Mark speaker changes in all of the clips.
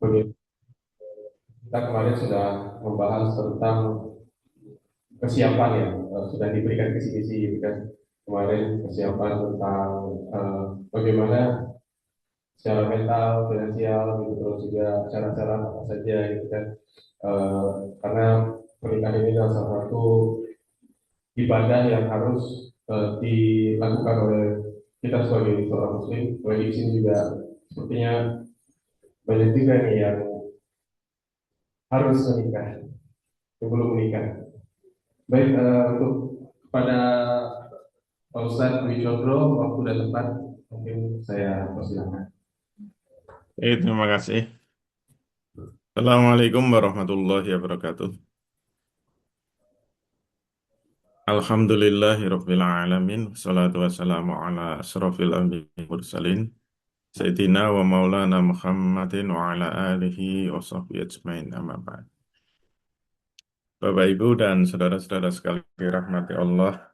Speaker 1: Begitu. Kita kemarin sudah membahas tentang kesiapan ya, sudah diberikan kisi-kisi gitu kan. Kemarin kesiapan tentang bagaimana secara mental, finansial, gitu, terus juga cara-cara apa saja gitu kan. Eh, karena pernikahan ini adalah salah satu ibadah yang harus dilakukan oleh kita sebagai seorang muslim. Sebagai di sini juga sepertinya banyak juga nih yang harus menikah, sebelum menikah. Baik, untuk kepada Pak Ustadz Dwi Cokro, waktu dan tempat mungkin saya persilakan.
Speaker 2: Terima kasih. Assalamualaikum warahmatullahi wabarakatuh. Alhamdulillahirabbil alamin. Wassalatu wassalamu ala asrofil anbiya'i wal mursalin. Sayyidina wa maulana Muhammadin wa ala alihi wa sahbihi ajmain amma ba'd. Bapak Ibu dan saudara-saudara sekalian dirahmati Allah.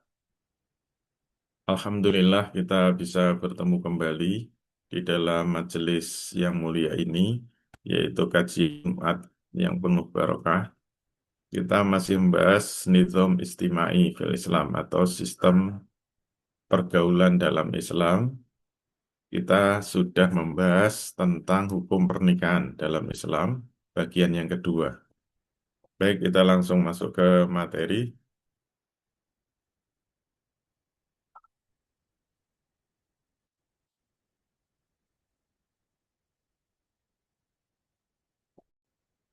Speaker 2: Alhamdulillah kita bisa bertemu kembali di dalam majelis yang mulia ini, yaitu kaji Jumat yang penuh barokah. Kita masih membahas nizam istimai fil Islam atau sistem pergaulan dalam Islam. Kita sudah membahas tentang hukum pernikahan dalam Islam, bagian yang kedua. Baik, kita langsung masuk ke materi.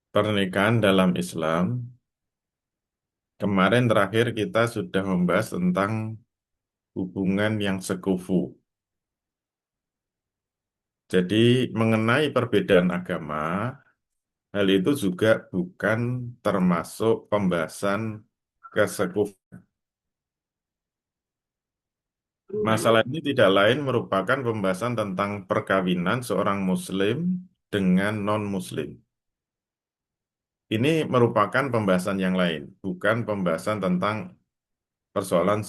Speaker 2: Pernikahan dalam Islam. Kemarin terakhir kita sudah membahas tentang hubungan yang sekufu. Jadi mengenai perbedaan agama, hal itu juga bukan termasuk pembahasan kesekufuan. Masalah ini tidak lain merupakan pembahasan tentang perkawinan seorang Muslim dengan non-Muslim. Ini merupakan pembahasan yang lain, bukan pembahasan tentang persoalan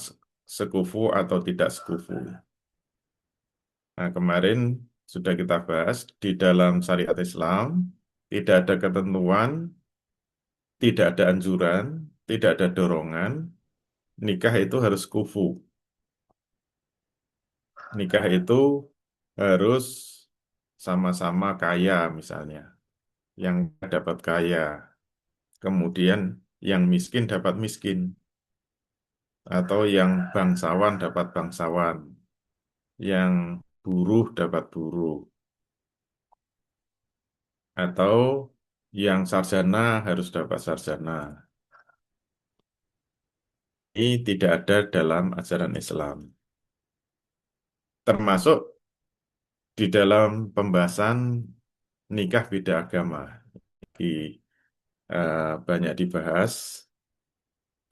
Speaker 2: sekufu atau tidak sekufu. Nah, kemarin sudah kita bahas di dalam syariat Islam, tidak ada ketentuan, tidak ada anjuran, tidak ada dorongan, nikah itu harus kufu. Nikah itu harus sama-sama kaya misalnya. Yang dapat kaya, kemudian yang miskin dapat miskin, atau yang bangsawan dapat bangsawan, yang buruh dapat buruh, atau yang sarjana harus dapat sarjana. Ini tidak ada dalam ajaran Islam. Termasuk di dalam pembahasan nikah beda agama. Di, banyak dibahas.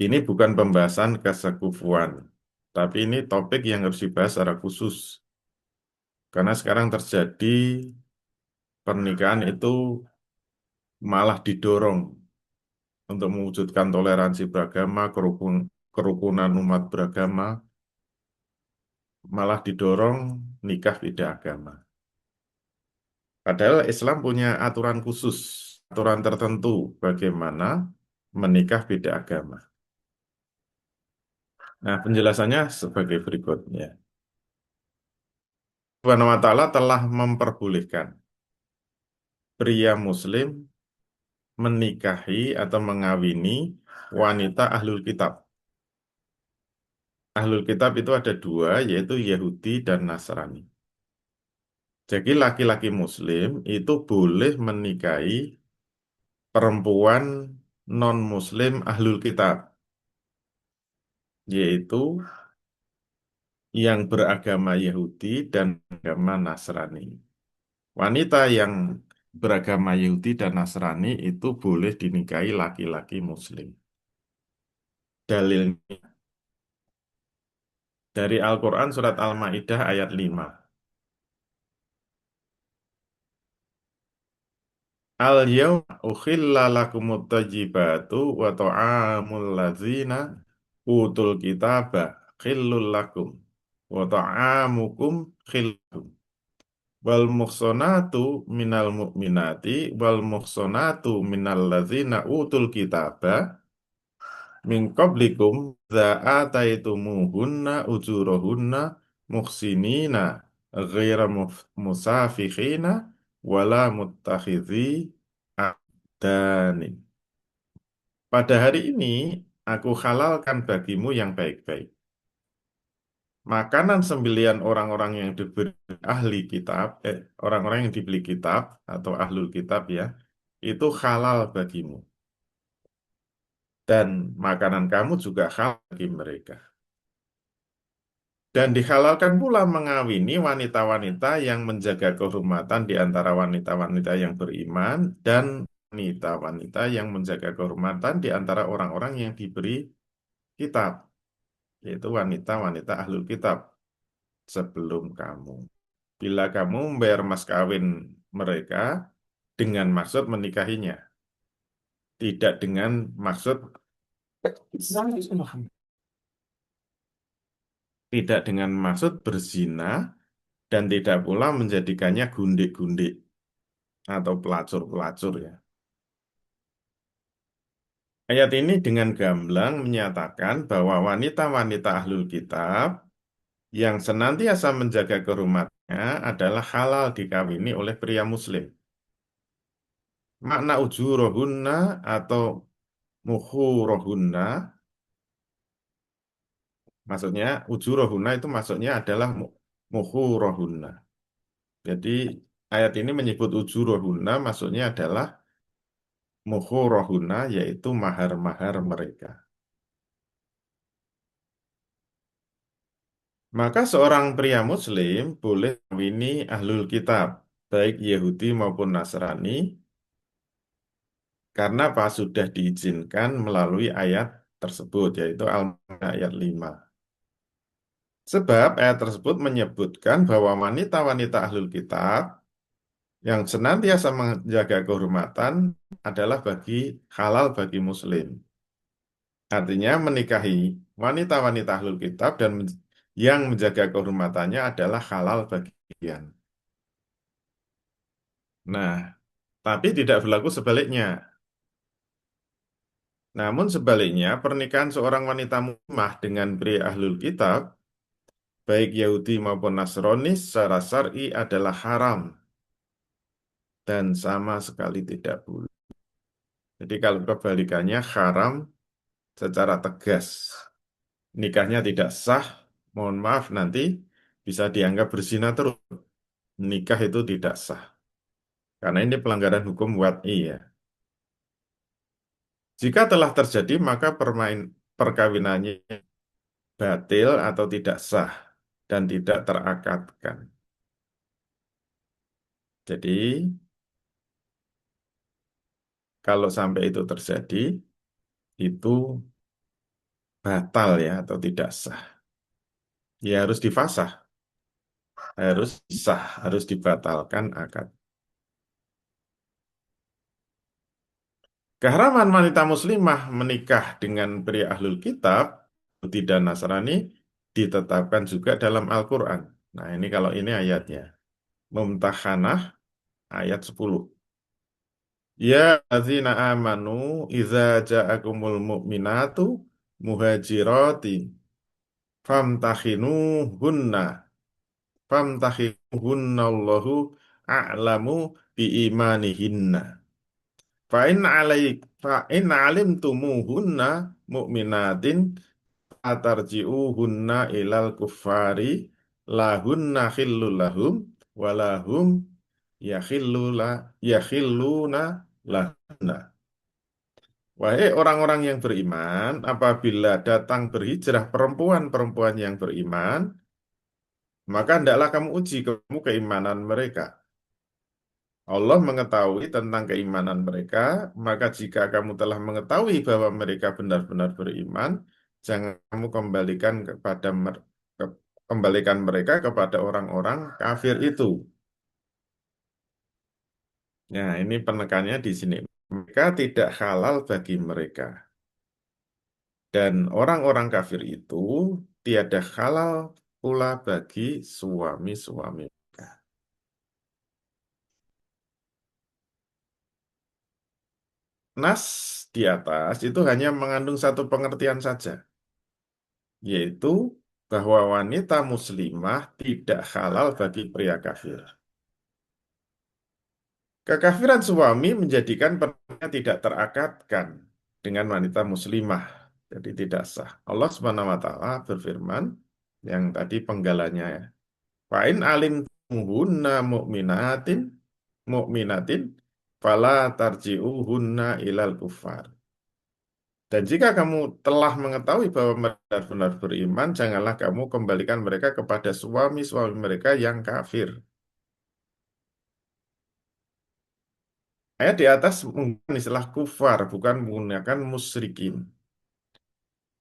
Speaker 2: Ini bukan pembahasan kesekufuan, tapi ini topik yang harus dibahas secara khusus. Karena sekarang terjadi pernikahan itu malah didorong untuk mewujudkan toleransi beragama, kerukunan umat beragama, malah didorong nikah beda agama. Padahal Islam punya aturan khusus, aturan tertentu bagaimana menikah beda agama. Nah, penjelasannya sebagai berikutnya. Subhanahu wa ta'ala telah memperbolehkan pria muslim menikahi atau mengawini wanita ahlul kitab. Ahlul kitab itu ada dua, yaitu Yahudi dan Nasrani. Jadi laki-laki muslim itu boleh menikahi perempuan non-muslim ahlul kitab, yaitu yang beragama Yahudi dan agama Nasrani. Wanita yang beragama Yahudi dan Nasrani itu boleh dinikahi laki-laki muslim. Dalilnya dari Al-Quran surat Al-Ma'idah ayat 5. Al-yawma ukhilla lakumut tajibatu wa ta'amul ladzina utul kitaba khillul lakum wa ta'amukum khillul. Wal muhsanatu minal mu'minati wal muhsanatu minal ladzina utul kitaba min qablikum dza ataitumuhunna ujurahunna muhsinina ghaira musafikhina wala muttakhidzi akdanin. Pada hari ini aku halalkan bagimu yang baik-baik. Makanan sembelian orang-orang yang diberi ahli kitab, orang-orang yang dibeli kitab atau ahlul kitab ya, itu halal bagimu. Dan makanan kamu juga halal bagi mereka. Dan dihalalkan pula mengawini wanita-wanita yang menjaga kehormatan di antara wanita-wanita yang beriman dan wanita-wanita yang menjaga kehormatan di antara orang-orang yang diberi kitab, yaitu wanita-wanita ahlul kitab sebelum kamu. Bila kamu membayar mas kawin mereka dengan maksud menikahinya, tidak dengan maksud tidak dengan maksud berzina dan tidak pula menjadikannya gundik-gundik atau pelacur-pelacur ya. Ayat ini dengan gamblang menyatakan bahwa wanita-wanita ahlul kitab yang senantiasa menjaga kehormatannya adalah halal dikawini oleh pria muslim. Makna ujurohunna atau muhurohunna, maksudnya ujurohunna itu maksudnya adalah muhurohunna. Jadi ayat ini menyebut ujurohunna maksudnya adalah muhurohunna yaitu mahar-mahar mereka. Maka seorang pria muslim boleh mengawini ahlul kitab, baik Yahudi maupun Nasrani, karena apa sudah diizinkan melalui ayat tersebut, yaitu Al-Maidah ayat 5. Sebab ayat tersebut menyebutkan bahwa wanita-wanita ahlul kitab yang senantiasa menjaga kehormatan adalah halal bagi muslim. Artinya menikahi wanita-wanita ahlul kitab dan yang menjaga kehormatannya adalah halal bagi kalian. Nah, tapi tidak berlaku sebaliknya. Namun sebaliknya, pernikahan seorang wanita mukminah dengan pria ahlul kitab, baik Yahudi maupun Nasrani secara syar'i adalah haram dan sama sekali tidak boleh. Jadi kalau kebalikannya haram secara tegas, nikahnya tidak sah, mohon maaf nanti bisa dianggap berzina terus. Nikah itu tidak sah. Karena ini pelanggaran hukum wad'i ya. Jika telah terjadi maka perkawinannya batil atau tidak sah dan tidak terakatkan. Jadi kalau sampai itu terjadi itu batal ya atau tidak sah. Ya harus difasah, harus sah, harus dibatalkan akad. Keharaman wanita muslimah menikah dengan pria ahlul kitab, Yahudi dan Nasrani ditetapkan juga dalam Al-Quran. Nah ini kalau ini ayatnya. Mumtahanah ayat 10. Ya azina amanu iza ja'akumul mu'minatu muhajirati famtahinuhunna famtahinuhunnallahu a'lamu biimanihinna. Fa'in alimtumuhunna mu'minatin atarji'uhunna ilal kuffari lahunna khillul lahum walahum yakhilluna lahunna. Wahai orang-orang yang beriman, apabila datang berhijrah perempuan-perempuan yang beriman, maka hendaklah kamu uji kamu keimanan mereka. Allah mengetahui tentang keimanan mereka, maka jika kamu telah mengetahui bahwa mereka benar-benar beriman, jangan kamu kembalikan mereka kepada orang-orang kafir itu. Nah, ini penekannya di sini. Mereka tidak halal bagi mereka. Dan orang-orang kafir itu tiada halal pula bagi suami-suami mereka. nas di atas itu hanya mengandung satu pengertian saja, yaitu bahwa wanita muslimah tidak halal bagi pria kafir. Kekafiran suami menjadikan pernikahan tidak terakatkan dengan wanita muslimah, jadi tidak sah. Allah Subhanahu wa taala berfirman yang tadi penggalanya ya. Fa'in alim hunna mu'minatin fala tarji'uhunna ilal kufar. Dan jika kamu telah mengetahui bahwa mereka benar-benar beriman, janganlah kamu kembalikan mereka kepada suami-suami mereka yang kafir. Ayat di atas menggunakan istilah kufar, bukan menggunakan musyrikin.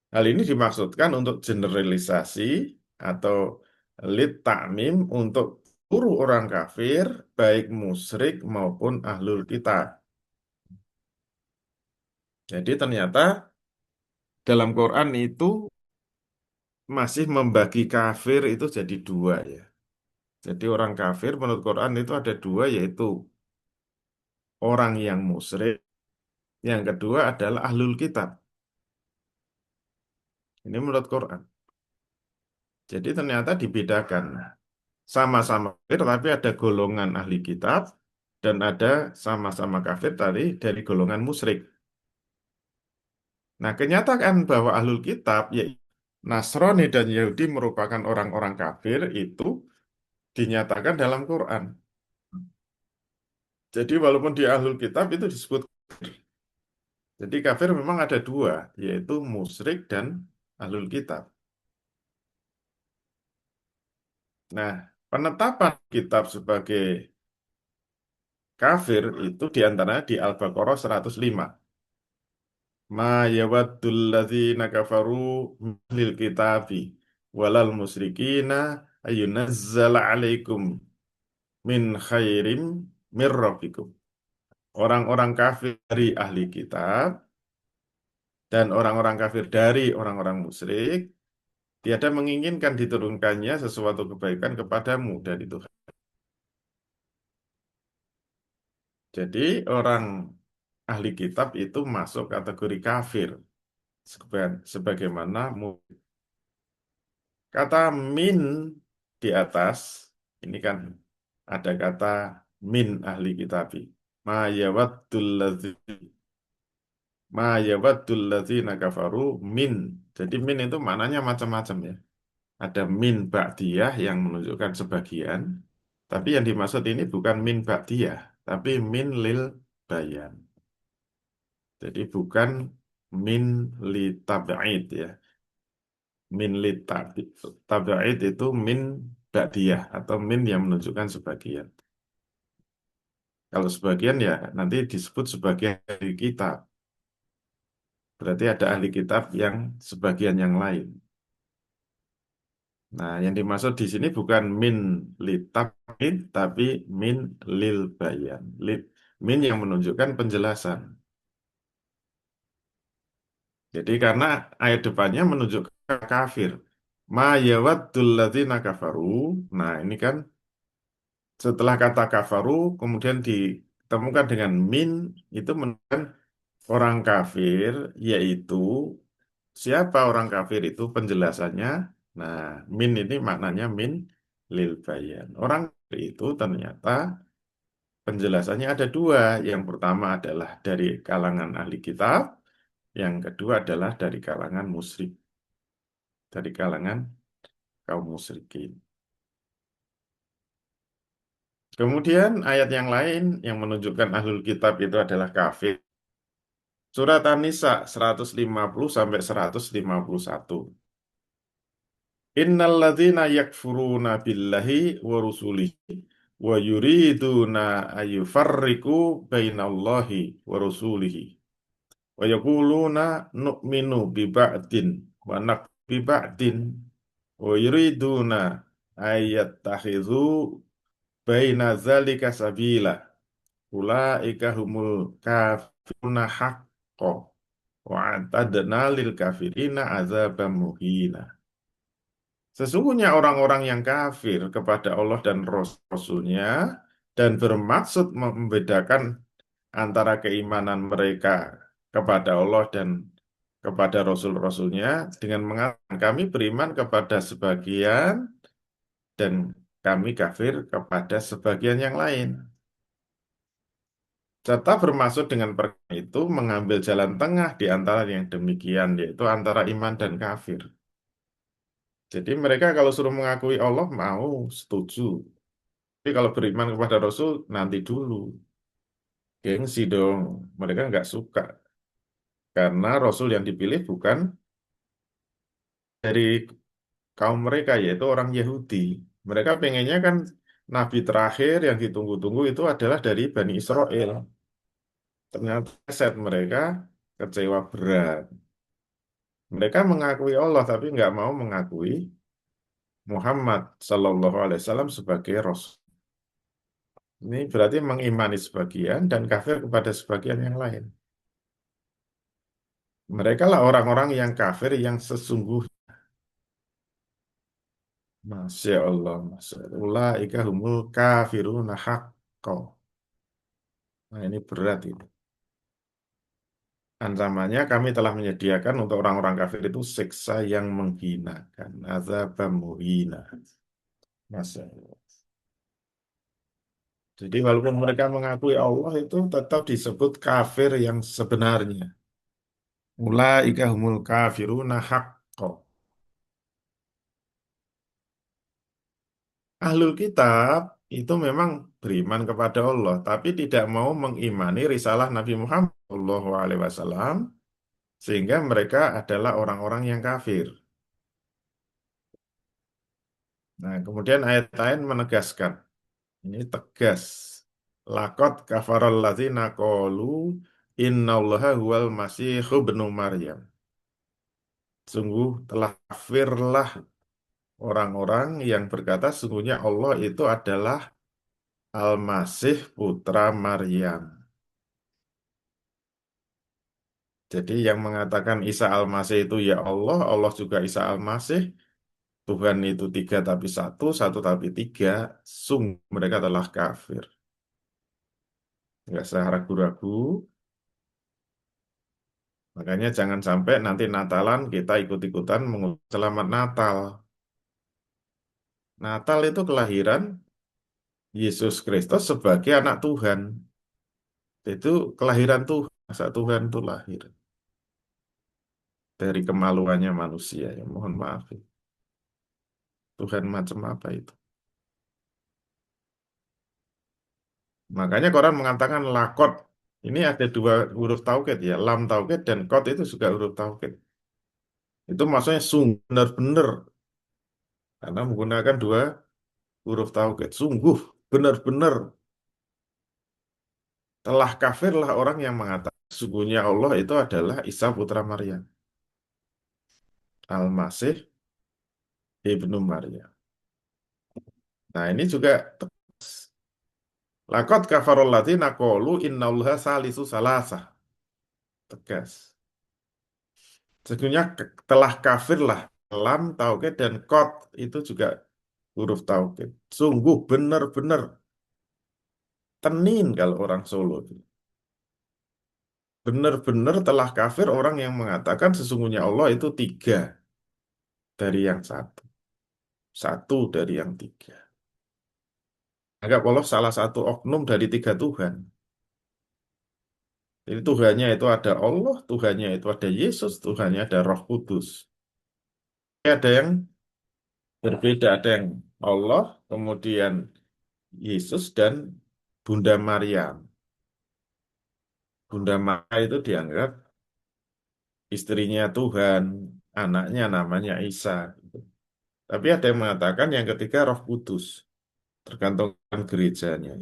Speaker 2: Hal ini dimaksudkan untuk generalisasi atau lit ta'mim untuk seluruh orang kafir, baik musyrik maupun ahlul kitab. Jadi ternyata dalam Quran itu masih membagi kafir itu jadi dua ya. Jadi orang kafir menurut Quran itu ada dua, yaitu orang yang musyrik, yang kedua adalah ahlul kitab. Ini menurut Quran. Jadi ternyata dibedakan. Sama-sama kafir, tapi ada golongan ahli kitab dan ada sama-sama kafir dari golongan musyrik. Nah, kenyataan bahwa ahlul kitab, yaitu Nasrani dan Yahudi merupakan orang-orang kafir itu dinyatakan dalam Quran. Jadi walaupun di ahlul kitab itu disebut kafir. Jadi kafir memang ada dua, yaitu musyrik dan ahlul kitab. Nah, penetapan kitab sebagai kafir itu diantaranya di Al-Baqarah 105. Ma yawaddul ladzina kafaru lil kitabi walal musyrikina ayunazzala alaikum min khairim mir rabbikum. Orang-orang kafir dari ahli kitab dan orang-orang kafir dari orang-orang musyrik tiada menginginkan diturunkannya sesuatu kebaikan kepadamu dari Tuhan. Jadi orang ahli kitab itu masuk kategori kafir sebagaimana kata min di atas ini kan ada kata min ahli kitabi. Ma yawaddul ladzina kafaru min. Jadi min itu maknanya macam-macam ya. Ada min ba'diyah yang menunjukkan sebagian, tapi yang dimaksud ini bukan min ba'diyah, tapi min lil bayan. Jadi bukan min li tab'id ya. Min li tab'id itu min ba'diyah atau min yang menunjukkan sebagian. Kalau sebagian ya nanti disebut sebagai ahli kitab. Berarti ada ahli kitab yang sebagian yang lain. Nah, yang dimaksud di sini bukan min li tab'id tapi min lil bayan. Min yang menunjukkan penjelasan. Jadi karena ayat depannya menunjukkan kafir. Ma yawaddul ladzina kafaru. Nah, ini kan setelah kata kafaru kemudian ditemukan dengan min itu menunjukkan orang kafir, yaitu siapa orang kafir itu penjelasannya. Nah, min ini maknanya min lil bayan. Orang kafir itu ternyata penjelasannya ada dua. Yang pertama adalah dari kalangan ahli kitab, yang kedua adalah dari kalangan musyrik, dari kalangan kaum musyrikin. Kemudian ayat yang lain yang menunjukkan ahlul kitab itu adalah kafir. Surat An-Nisa 150 sampai 151. Innal ladzina yakfuruna billahi wa rusulihi wa yuriduna ayyufarriqu bainallahi wa rusulihi wa yaquluna nu'minu bi ba'din wa nakfuru bi ba'din wa yuriduna ayyattakhidhu baina dzalika sabila ulaika humul kafiruna haqqo wa atadna lil kafirina azabam muhina. Sesungguhnya orang-orang yang kafir kepada Allah dan Rasul-Nya dan bermaksud membedakan antara keimanan mereka kepada Allah dan kepada Rasul-Rasulnya dengan mengatakan kami beriman kepada sebagian dan kami kafir kepada sebagian yang lain. Serta bermaksud dengan perkara itu mengambil jalan tengah di antara yang demikian, yaitu antara iman dan kafir. Jadi mereka kalau suruh mengakui Allah mau, setuju. Tapi kalau beriman kepada Rasul nanti dulu. Gengsi dong. Mereka nggak suka. Karena Rasul yang dipilih bukan dari kaum mereka, yaitu orang Yahudi. Mereka pengennya kan Nabi terakhir yang ditunggu-tunggu itu adalah dari Bani Israel. Ternyata set mereka kecewa berat. Mereka mengakui Allah tapi nggak mau mengakui Muhammad Sallallahu Alaihi Wasallam sebagai Rasul. Ini berarti mengimani sebagian dan kafir kepada sebagian yang lain. Mereka lah orang-orang yang kafir yang sesungguhnya. Masya Allah, Masya Allah. Ulaika humul kafiruna haqqo. Nah ini berat ini. Ancamannya kami telah menyediakan untuk orang-orang kafir itu siksa yang menghinakan. Azab muhina. Masya Allah. Jadi walaupun mereka mengakui Allah itu tetap disebut kafir yang sebenarnya. Ulaika humul kafiruna haqqo. Ahlul kitab itu memang beriman kepada Allah, tapi tidak mau mengimani risalah Nabi Muhammad SAW, sehingga mereka adalah orang-orang yang kafir. Nah, kemudian ayat lain menegaskan, ini tegas. Lakot kafarol ladzina qalu innallaha huwal masihu ibnu Maryam. Sungguh telah kafirlah orang-orang yang berkata sungguhnya Allah itu adalah Al-Masih putra Maryam. Jadi yang mengatakan Isa Al-Masih itu ya Allah, Allah juga Isa Al-Masih, Tuhan itu tiga tapi satu, satu tapi tiga, sungguh mereka telah kafir. Nggak usah ragu-ragu, makanya jangan sampai nanti Natalan kita ikut-ikutan mengucapkan Selamat Natal. Natal itu kelahiran Yesus Kristus sebagai anak Tuhan. Itu kelahiran Tuhan, masa Tuhan itu lahir dari kemaluannya manusia. Ya, mohon maaf. Tuhan macam apa itu? Makanya Quran mengatakan lakot. Ini ada dua huruf taukid ya, lam taukid dan kot itu juga huruf taukid. Itu maksudnya sungguh benar-benar karena menggunakan dua huruf taukid. Sungguh benar-benar telah kafirlah orang yang mengatakan sungguhnya Allah itu adalah Isa putra Maryam, Al-Masih ibnu Maryam. Nah ini juga lakot kafarul ladzina qalu innallaha salisu salasah. Tegas. Sesungguhnya telah kafirlah lam taukid dan kot itu juga huruf taukid. Sungguh benar-benar tenin kalau orang Solo. Benar-benar telah kafir orang yang mengatakan sesungguhnya Allah itu tiga dari yang satu. Satu dari yang tiga. Anggap Allah salah satu oknum dari tiga Tuhan. Jadi Tuhannya itu ada Allah, Tuhannya itu ada Yesus, Tuhannya ada Roh Kudus. Ada yang berbeda, ada yang Allah, kemudian Yesus dan Bunda Maryam. Bunda Maria itu dianggap istrinya Tuhan, anaknya namanya Isa. Tapi ada yang mengatakan yang ketiga Roh Kudus, tergantung gerejanya.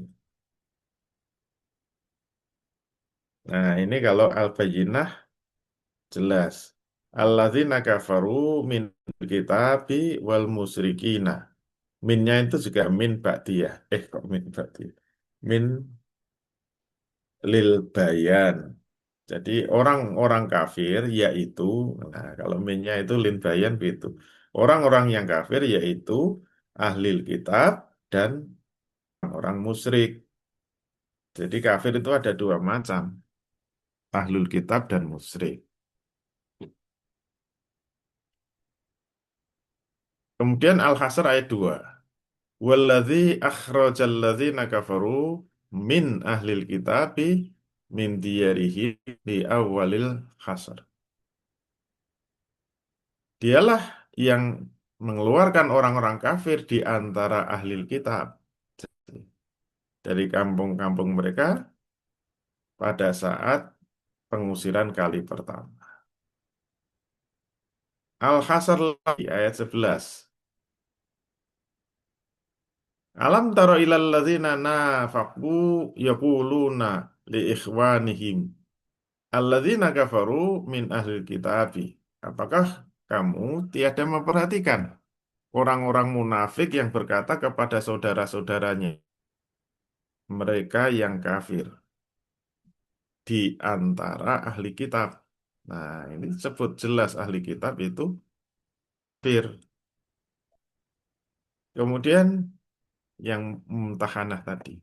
Speaker 2: Nah, ini kalau Al-Bayyinah jelas. Alladzina kafaru min kitabi wal musyrikina. Minnya itu juga min ba'diyah. Kok min ba'diyah? Min lil bayan. Jadi orang-orang kafir yaitu, nah kalau minnya itu lin bayan begitu. Orang-orang yang kafir yaitu ahli kitab dan orang musyrik. Jadi kafir itu ada dua macam, ahlul kitab dan musyrik. Kemudian Al-Hasr ayat 2. Walladzi akhrajal ladzina kafaru min ahlil kitabi min diyarihi di awalil hasr. Dialah yang mengeluarkan orang-orang kafir di antara ahlil kitab dari kampung-kampung mereka pada saat pengusiran kali pertama. Al-Hasr lagi ayat 11. Alam taro ilal ladzina nafaqu yaquluna li ikhwanihim alladzina kafaru min ahlil kitabi. Apakah kamu tiada memperhatikan orang-orang munafik yang berkata kepada saudara-saudaranya, mereka yang kafir di antara ahli kitab. Nah, ini sebut jelas ahli kitab itu kafir. Kemudian yang mumtahanah tadi.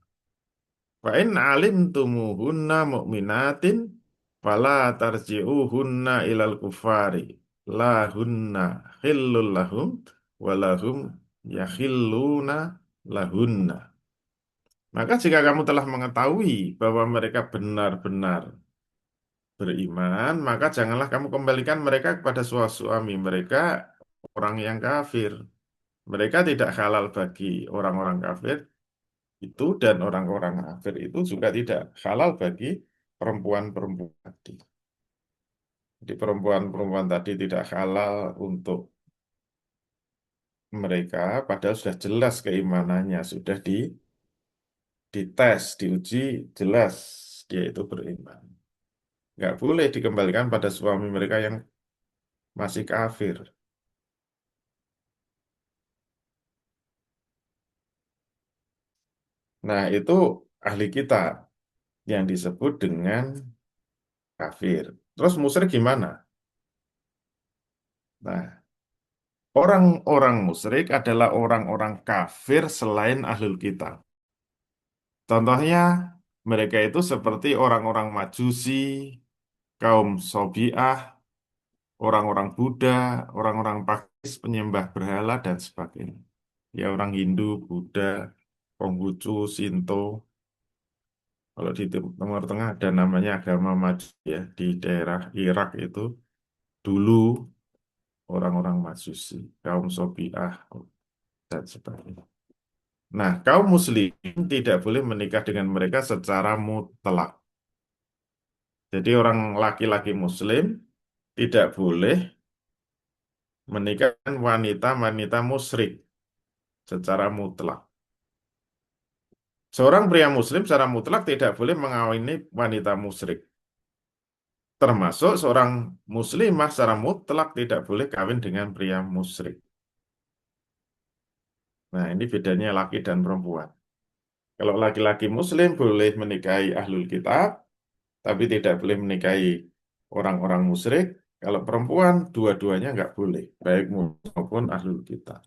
Speaker 2: Wa in alimtumuhunna mu'minatin fala tarji'uhunna ilal kufari la hunna khillul lahum wa lahum yakhilluna lahunna. Maka jika kamu telah mengetahui bahwa mereka benar-benar beriman, maka janganlah kamu kembalikan mereka kepada suami mereka orang yang kafir. Mereka tidak halal bagi orang-orang kafir itu dan orang-orang kafir itu juga tidak halal bagi perempuan-perempuan tadi. Jadi perempuan-perempuan tadi tidak halal untuk mereka, padahal sudah jelas keimanannya, sudah dites, diuji, jelas dia itu beriman. Nggak boleh dikembalikan pada suami mereka yang masih kafir. Nah, itu ahli kitab yang disebut dengan kafir. Terus musyrik gimana? Nah, orang-orang musyrik adalah orang-orang kafir selain ahlul kitab. Contohnya, mereka itu seperti orang-orang Majusi, kaum Sobiah, orang-orang Buddha, orang-orang Pakis, penyembah berhala, dan sebagainya. Ya, orang Hindu, Buddha, Konghucu, Shinto. Kalau di Timur Tengah ada namanya agama Majusi ya, di daerah Irak itu dulu orang-orang Majusi, kaum Sobiah, dan sebagainya. Nah, kaum muslim tidak boleh menikah dengan mereka secara mutlak. Jadi orang laki-laki muslim tidak boleh menikah dengan wanita-wanita musyrik secara mutlak. Seorang pria muslim secara mutlak tidak boleh mengawini wanita musyrik. Termasuk seorang muslimah secara mutlak tidak boleh kawin dengan pria musyrik. Nah, ini bedanya laki dan perempuan. Kalau laki-laki muslim boleh menikahi ahlul kitab, tapi tidak boleh menikahi orang-orang musyrik. Kalau perempuan, dua-duanya nggak boleh, baik muslim maupun ahlul kitab.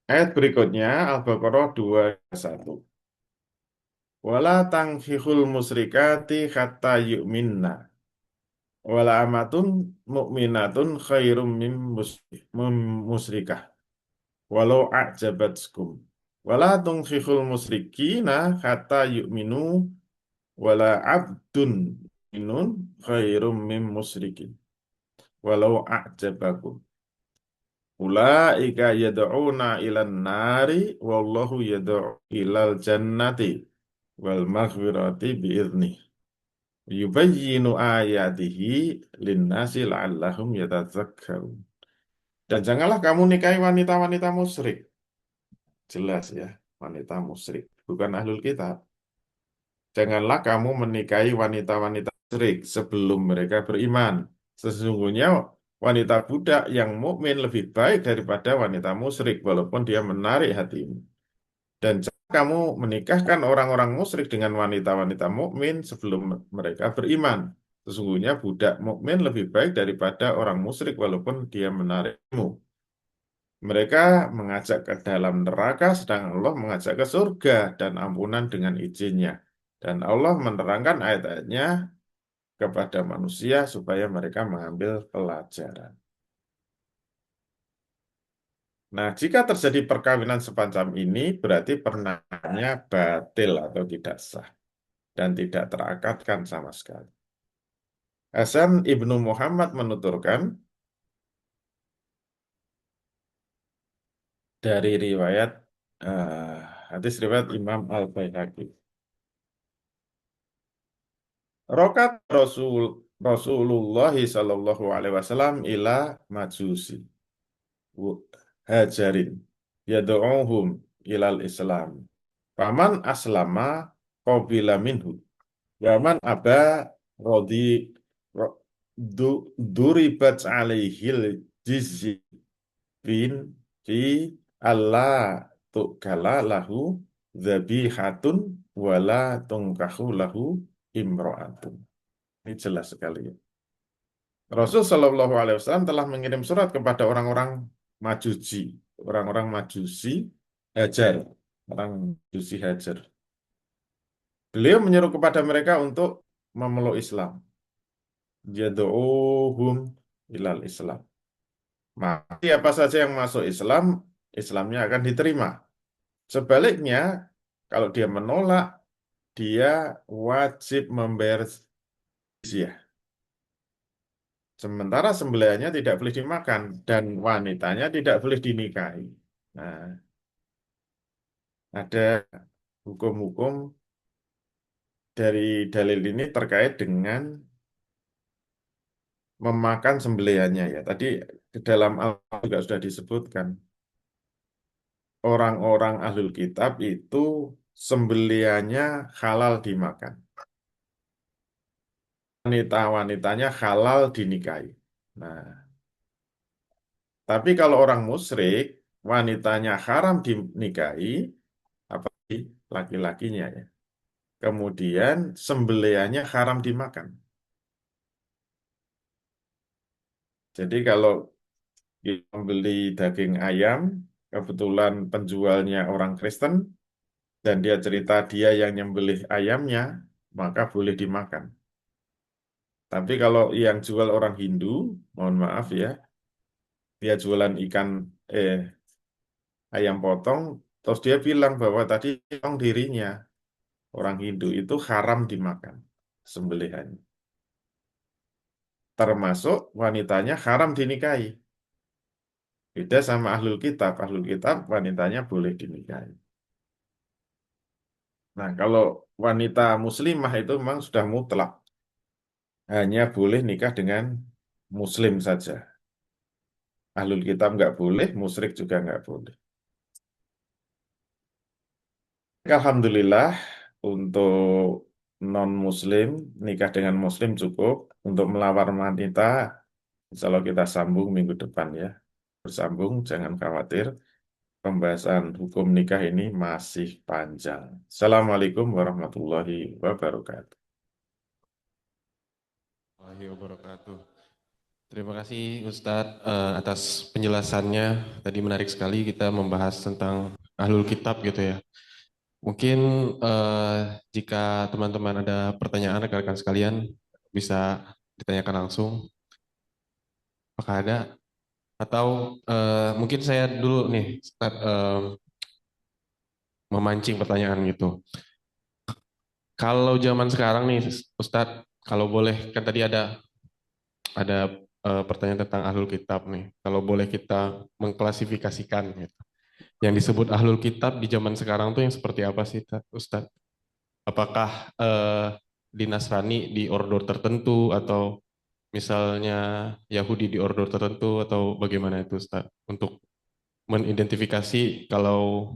Speaker 2: Ayat berikutnya, Al-Baqarah 21. Wala tangfihul musyrikati hatta yu'minna. Wala amatun mu'minatun khairum min musyrikah. Walau a'jabatskum. Wala tungfihul musyrikina hatta yu'minu. Wala abdun minun khairum min musyrikin. Walau a'jabakum. Ulaika yad'una ilan nari wallahu yad'u ilal jannati wal maghfirati bi'idnih. Yubayyinu ayatihi linnasi la'allahum yatadzakkarun. Dan janganlah kamu nikahi wanita-wanita musyrik. Jelas ya, wanita musyrik, bukan ahlul kitab. Janganlah kamu menikahi wanita-wanita musyrik sebelum mereka beriman. Sesungguhnya wanita budak yang mukmin lebih baik daripada wanita musyrik walaupun dia menarik hatimu. Dan jangan kamu menikahkan orang-orang musyrik dengan wanita-wanita mukmin sebelum mereka beriman. Sesungguhnya budak mukmin lebih baik daripada orang musyrik walaupun dia menarikmu. Mereka mengajak ke dalam neraka, sedang Allah mengajak ke surga dan ampunan dengan izinnya. Dan Allah menerangkan ayat-ayatnya kepada manusia supaya mereka mengambil pelajaran. Nah, jika terjadi perkawinan semacam ini, berarti pernikahannya batil atau tidak sah dan tidak terakatkan sama sekali. Hasan Ibnu Muhammad menuturkan dari riwayat eh, hadis riwayat Imam Al-Baihaqi. Rokat Rasulullah Sallallahu Alaihi Wasallam ila majusi hajarin yad'uhum ilal Islam. Paman aslama qabila minhu. Waman aba rodi ro- duribat alaihil jizzi bin fi Allah tu'kala lahu zabihatun wala tungkahu lahu imro'atun. Ini jelas sekali ya. Rasul Shallallahu Alaihi Wasallam telah mengirim surat kepada orang-orang Majusi, orang-orang Majusi Hajar, orang Majusi Hajar. Beliau menyuruh kepada mereka untuk memeluk Islam. Yad'uhum ilal Islam. Maka siapa saja yang masuk Islam, Islamnya akan diterima. Sebaliknya, kalau dia menolak, dia wajib membayar jizyah. Sementara sembelihannya tidak boleh dimakan dan wanitanya tidak boleh dinikahi. Nah, ada hukum-hukum dari dalil ini terkait dengan memakan sembelihannya ya. Tadi di dalam Al-Quran juga sudah disebutkan orang-orang ahlul kitab itu sembelihannya halal dimakan. Wanita-wanitanya halal dinikahi. Nah, tapi kalau orang musyrik, wanitanya haram dinikahi, apalagi laki-lakinya ya. Kemudian sembelihannya haram dimakan. Jadi kalau kita membeli daging ayam, kebetulan penjualnya orang Kristen, dan dia cerita dia yang nyembelih ayamnya, maka boleh dimakan. Tapi kalau yang jual orang Hindu, mohon maaf ya, dia jualan eh, ayam potong, terus dia bilang bahwa tadi potong dirinya, orang Hindu itu haram dimakan, sembelihan. Termasuk wanitanya haram dinikahi. Beda sama ahlul kitab wanitanya boleh dinikahi. Nah, kalau wanita muslimah itu memang sudah mutlak. Hanya boleh nikah dengan muslim saja. Ahlul kitab nggak boleh, musyrik juga nggak boleh. Alhamdulillah, untuk non-muslim, nikah dengan muslim cukup. Untuk melamar wanita, insya Allah kita sambung minggu depan ya. Bersambung, jangan khawatir. Pembahasan hukum nikah ini masih panjang. Assalamualaikum warahmatullahi wabarakatuh.
Speaker 3: Warahmatullahi wabarakatuh. Terima kasih Ustadz atas penjelasannya. Tadi menarik sekali kita membahas tentang Ahlul Kitab gitu ya. Mungkin jika teman-teman ada pertanyaan rekan-rekan sekalian bisa ditanyakan langsung. Apakah ada? Atau mungkin saya dulu nih Ustadz, memancing pertanyaan gitu. Kalau zaman sekarang nih Ustadz, kalau boleh kan tadi ada pertanyaan tentang ahlul kitab nih. Kalau boleh kita mengklasifikasikan gitu. Yang disebut ahlul kitab di zaman sekarang tuh yang seperti apa sih, Ustadz? Apakah di Nasrani di order tertentu atau misalnya Yahudi di order tertentu atau bagaimana itu, Ustadz? Untuk mengidentifikasi kalau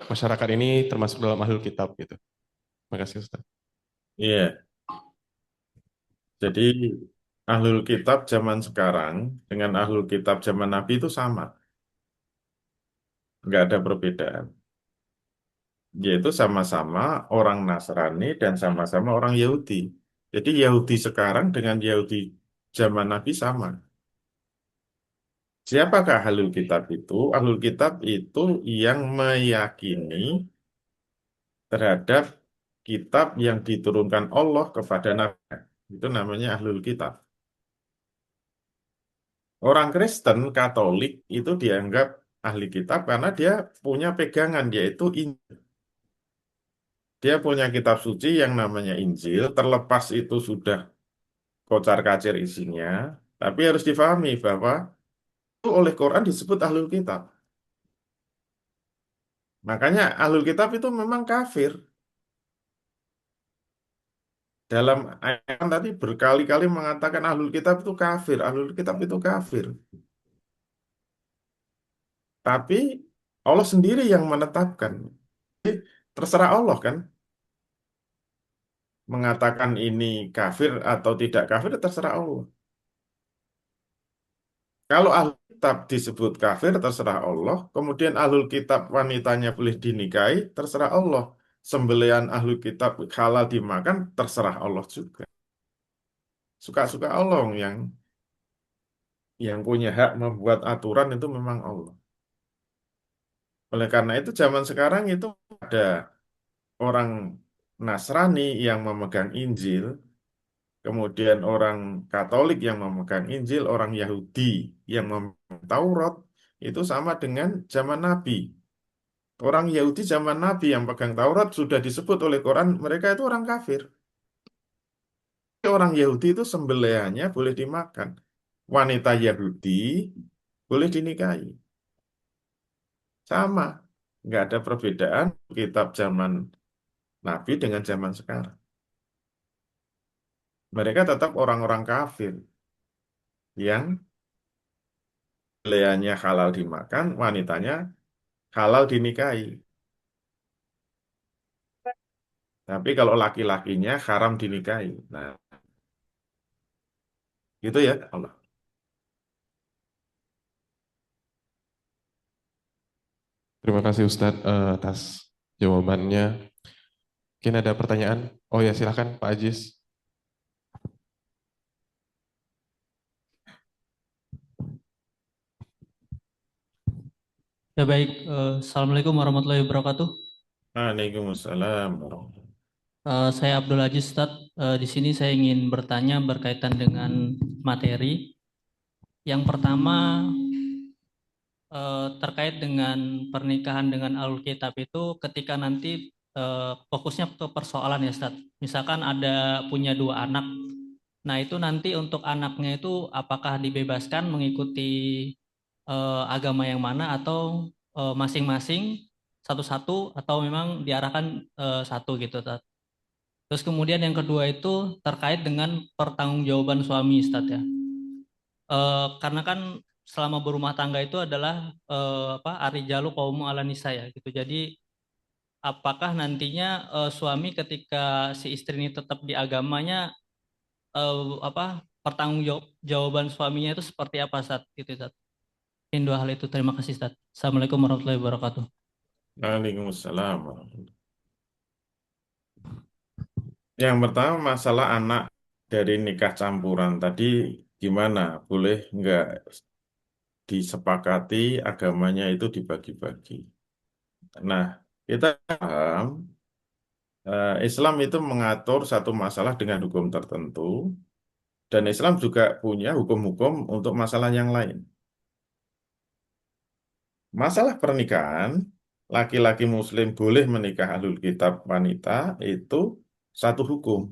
Speaker 3: masyarakat ini termasuk dalam ahlul kitab gitu. Terima kasih, Ustadz.
Speaker 2: Iya, jadi ahlul kitab zaman sekarang dengan ahlul kitab zaman Nabi itu sama, nggak ada perbedaan. Yaitu sama-sama orang Nasrani dan sama-sama orang Yahudi. Jadi Yahudi sekarang dengan Yahudi zaman Nabi sama. Siapakah ahlul kitab itu? Ahlul kitab itu yang meyakini terhadap kitab yang diturunkan Allah kepada Nabi. Itu namanya ahlul kitab. Orang Kristen, Katolik itu dianggap ahli kitab karena dia punya pegangan yaitu Injil. Dia punya kitab suci yang namanya Injil, terlepas itu sudah kocar-kacir isinya, tapi harus difahami bahwa itu oleh Quran disebut ahlul kitab. Makanya ahlul kitab itu memang kafir. Dalam ayat tadi berkali-kali mengatakan ahlul kitab itu kafir, ahlul kitab itu kafir. Tapi Allah sendiri yang menetapkan. Jadi, terserah Allah kan, mengatakan ini kafir atau tidak kafir, terserah Allah. Kalau ahlul kitab disebut kafir, terserah Allah. Kemudian ahlul kitab wanitanya boleh dinikahi, terserah Allah. Sembelihan ahlul kitab halal dimakan, terserah Allah juga. Suka-suka Allah yang punya hak membuat aturan itu memang Allah. Oleh karena itu zaman sekarang itu ada orang Nasrani yang memegang Injil, kemudian orang Katolik yang memegang Injil, orang Yahudi yang memegang Taurat, itu sama dengan zaman Nabi. Orang Yahudi zaman Nabi yang pegang Taurat sudah disebut oleh Quran, mereka itu orang kafir. Orang Yahudi itu sembelihannya boleh dimakan. Wanita Yahudi boleh dinikahi. Sama. Nggak ada perbedaan kitab zaman Nabi dengan zaman sekarang. Mereka tetap orang-orang kafir yang sembelihannya halal dimakan, wanitanya halal dinikahi. Tapi kalau laki-lakinya haram dinikahi. Nah, gitu ya Allah.
Speaker 3: Terima kasih Ustadz atas jawabannya. Mungkin ada pertanyaan? Oh ya, silakan Pak Ajis.
Speaker 4: Ya baik, Assalamualaikum warahmatullahi wabarakatuh.
Speaker 2: Waalaikumsalam.
Speaker 4: Saya Abdul Aziz Ustadz. Di sini saya ingin bertanya berkaitan dengan materi. Yang pertama terkait dengan pernikahan dengan Ahlul Kitab itu ketika nanti fokusnya ke persoalan ya Ustadz. Misalkan ada punya dua anak. Nah itu nanti untuk anaknya itu apakah dibebaskan mengikuti agama yang mana atau masing-masing satu-satu atau memang diarahkan satu gitu Tat. Terus kemudian yang kedua itu terkait dengan pertanggungjawaban suami Ustaz ya. Karena kan selama berumah tangga itu adalah apa arijalu qaumu ala nisa ya gitu. Jadi apakah nantinya suami ketika si istri ini tetap di agamanya apa pertanggungjawaban suaminya itu seperti apa saat gitu Ustaz. Mungkin dua hal itu. Terima kasih, Ustaz. Assalamualaikum warahmatullahi wabarakatuh.
Speaker 2: Waalaikumsalam. Yang pertama masalah anak dari nikah campuran tadi gimana? Boleh nggak disepakati agamanya itu dibagi-bagi? Nah, kita paham Islam itu mengatur satu masalah dengan hukum tertentu dan Islam juga punya hukum-hukum untuk masalah yang lain. Masalah pernikahan, laki-laki muslim boleh menikah ahlul kitab wanita itu satu hukum.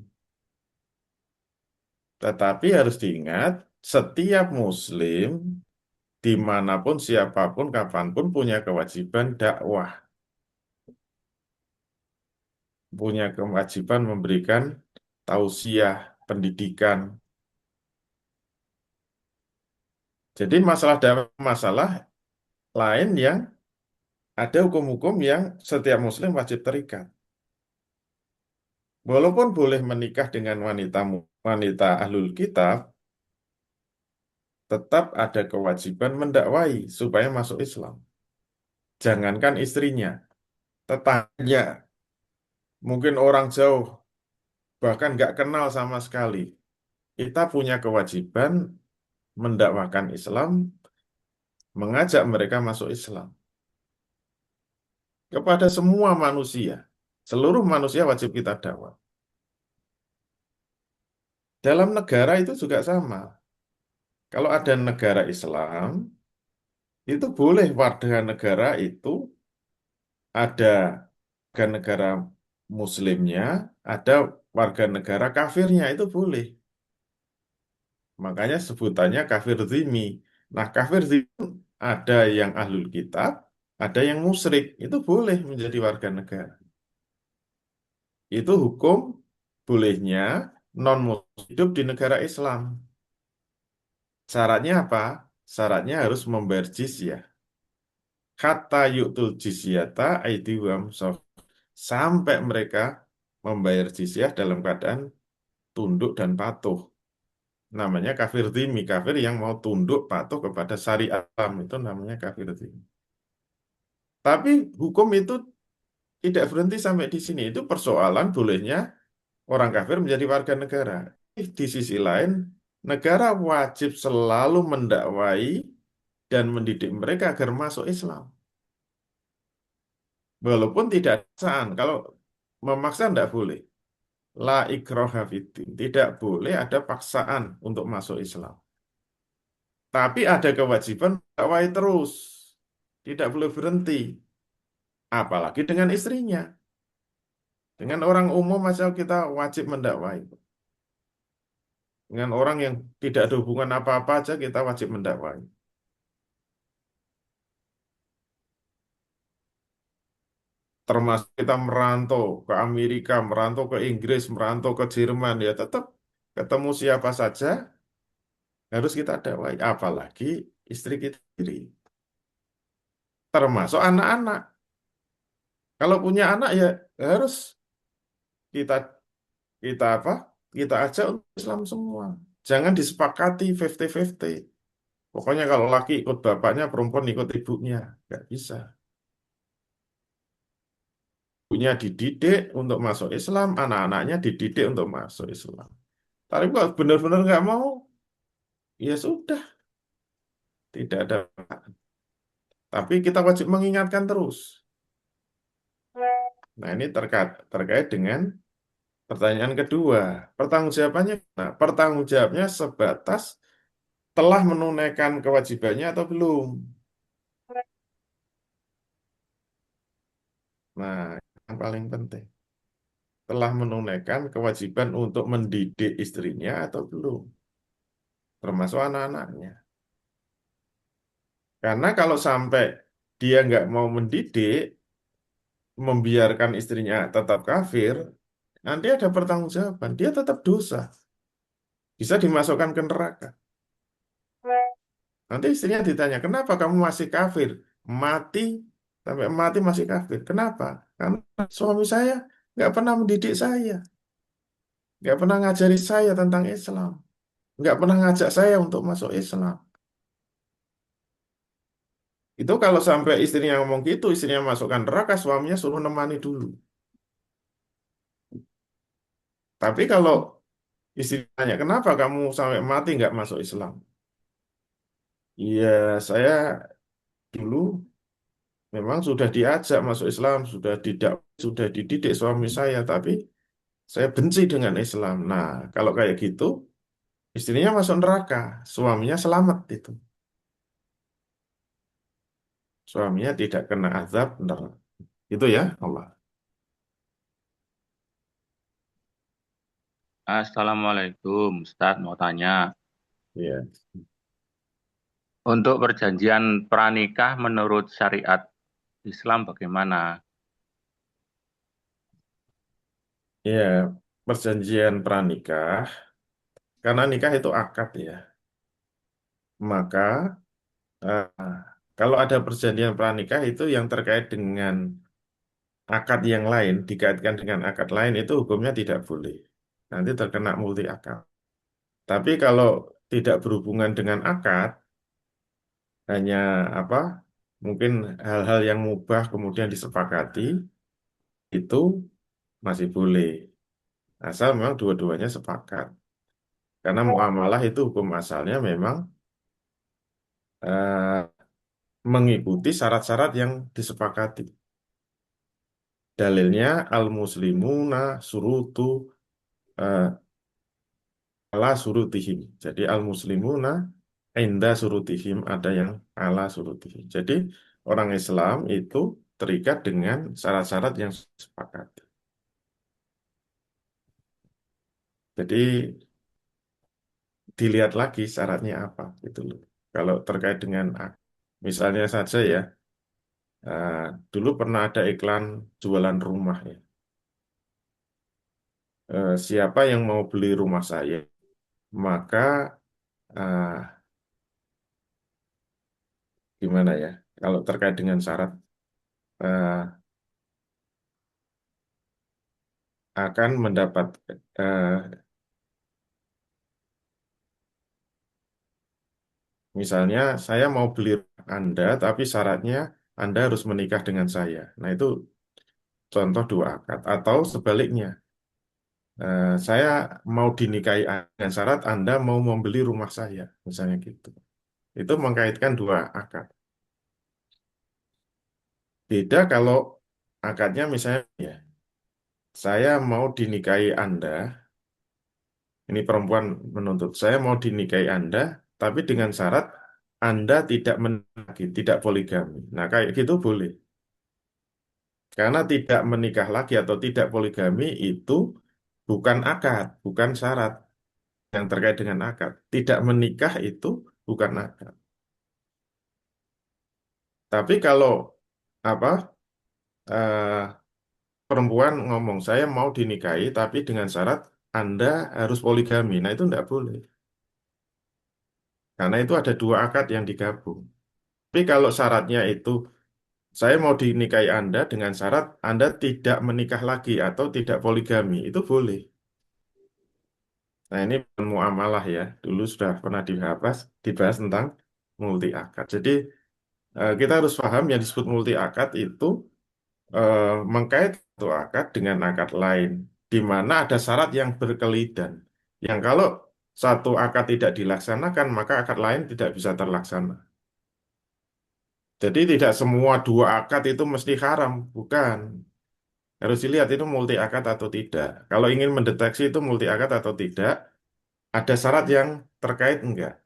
Speaker 2: Tetapi harus diingat, setiap muslim dimanapun, siapapun, kapanpun punya kewajiban dakwah. Punya kewajiban memberikan tausiah, pendidikan. Jadi masalah dakwah, masalah lain yang ada hukum-hukum yang setiap muslim wajib terikat. Walaupun boleh menikah dengan wanita ahlul kitab, tetap ada kewajiban mendakwai supaya masuk Islam. Jangankan istrinya, tetangganya, mungkin orang jauh, bahkan nggak kenal sama sekali. Kita punya kewajiban mendakwakan Islam mengajak mereka masuk Islam kepada semua manusia. Seluruh manusia wajib kita dakwah. Dalam negara itu juga sama. Kalau ada negara Islam, itu boleh warga negara itu ada warga negara Muslimnya, ada warga negara kafirnya, itu boleh. Makanya sebutannya kafir zimmi. Nah, kafir zimmi ada yang ahlul kitab, ada yang musyrik. Itu boleh menjadi warga negara. Itu hukum bolehnya non-muslim hidup di negara Islam. Syaratnya apa? Syaratnya harus membayar jizyah. Kata yu'tul jizyata aydihim sampai mereka membayar jizyah dalam keadaan tunduk dan patuh. Namanya kafir dhimmi, kafir yang mau tunduk patuh kepada syariat Islam, itu namanya kafir dhimmi. Tapi hukum itu tidak berhenti sampai di sini. Itu persoalan bolehnya orang kafir menjadi warga negara. Di sisi lain, negara wajib selalu mendakwai dan mendidik mereka agar masuk Islam. Walaupun tidak ada paksaan. Kalau memaksa tidak boleh. La ikroha fiddin. Tidak boleh ada paksaan untuk masuk Islam. Tapi ada kewajiban dakwah terus. Tidak boleh berhenti. Apalagi dengan istrinya. Dengan orang umum asal kita wajib mendakwai. Dengan orang yang tidak ada hubungan apa-apa aja kita wajib mendakwai. Termasuk kita merantau ke Amerika, merantau ke Inggris, merantau ke Jerman, ya tetap ketemu siapa saja harus kita dakwai. Apalagi istri kita sendiri. Termasuk anak-anak. Kalau punya anak ya harus kita kita apa? Kita ajak untuk Islam semua. Jangan disepakati 50-50. Pokoknya kalau laki ikut bapaknya, perempuan ikut ibunya. Nggak bisa. Ibunya dididik untuk masuk Islam, anak-anaknya dididik untuk masuk Islam. Tapi kalau benar-benar nggak mau, ya sudah. Tidak ada. Tapi kita wajib mengingatkan terus. Nah ini terkait dengan pertanyaan kedua. Pertanggungjawabannya, nah, pertanggungjawabnya sebatas telah menunaikan kewajibannya atau belum. Nah, yang paling penting. Telah menunaikan kewajiban untuk mendidik istrinya atau belum. Termasuk anak-anaknya. Karena kalau sampai dia nggak mau mendidik, membiarkan istrinya tetap kafir, nanti ada pertanggungjawaban. Dia tetap dosa. Bisa dimasukkan ke neraka. Nanti istrinya ditanya, kenapa kamu masih kafir? Mati, sampai mati masih kafir. Kenapa? Karena suami saya nggak pernah mendidik saya. Nggak pernah ngajari saya tentang Islam. Nggak pernah ngajak saya untuk masuk Islam. Itu kalau sampai istrinya ngomong gitu, istrinya masukkan neraka, suaminya suruh nemani dulu. Tapi kalau istrinya tanya, kenapa kamu sampai mati nggak masuk Islam? Iya, saya dulu memang sudah diajak masuk Islam, sudah dididik suami saya, tapi saya benci dengan Islam. Nah, kalau kayak gitu, istrinya masuk neraka, suaminya selamat itu. Suaminya tidak kena azab neraka. Itu ya, Allah.
Speaker 5: Assalamualaikum, Ustadz mau tanya.
Speaker 2: Ya.
Speaker 5: Untuk perjanjian pranikah menurut syariat Islam bagaimana?
Speaker 2: Ya, perjanjian pranikah, karena nikah itu akad ya. Maka eh, kalau ada perjanjian pranikah itu yang terkait dengan akad yang lain, dikaitkan dengan akad lain itu hukumnya tidak boleh. Nanti terkena multi akad. Tapi kalau tidak berhubungan dengan akad, hanya apa? Mungkin hal-hal yang mubah kemudian disepakati itu masih boleh. Asal memang dua-duanya sepakat. Karena muamalah itu hukum asalnya memang mengikuti syarat-syarat yang disepakati. Dalilnya al-muslimuna surutu eh, ala surutihim. Jadi al-muslimuna inda surutihim, ada yang ala surutihim. Jadi orang Islam itu terikat dengan syarat-syarat yang disepakati. Jadi dilihat lagi syaratnya apa gitu loh. Kalau terkait dengan misalnya saja ya, dulu pernah ada iklan jualan rumah ya. Siapa yang mau beli rumah saya, maka eh, gimana ya? Kalau terkait dengan syarat, eh, akan mendapat eh, misalnya saya mau beli rumah Anda, tapi syaratnya Anda harus menikah dengan saya. Nah itu contoh dua akad. Atau sebaliknya, saya mau dinikahi dengan syarat Anda mau membeli rumah saya, misalnya gitu. Itu mengkaitkan dua akad. Beda kalau akadnya misalnya ya, saya mau dinikahi Anda, ini perempuan menuntut, saya mau dinikahi Anda, tapi dengan syarat Anda tidak menikah, tidak poligami. Nah, kayak gitu boleh. Karena tidak menikah lagi atau tidak poligami itu bukan akad, bukan syarat yang terkait dengan akad. Tidak menikah itu bukan akad. Tapi kalau apa eh, perempuan ngomong saya mau dinikahi tapi dengan syarat Anda harus poligami. Nah, itu tidak boleh. Karena itu ada dua akad yang digabung. Tapi kalau syaratnya itu saya mau dinikahi Anda dengan syarat Anda tidak menikah lagi atau tidak poligami, itu boleh. Nah, ini muamalah ya. Dulu sudah pernah dibahas tentang multi akad. Jadi kita harus paham yang disebut multi akad itu mengkait satu akad dengan akad lain, di mana ada syarat yang berkelidan. Yang kalau satu akad tidak dilaksanakan, maka akad lain tidak bisa terlaksana. Jadi tidak semua dua akad itu mesti haram, bukan. Harus dilihat itu multi akad atau tidak. Kalau ingin mendeteksi itu multi akad atau tidak, ada syarat yang terkait enggak.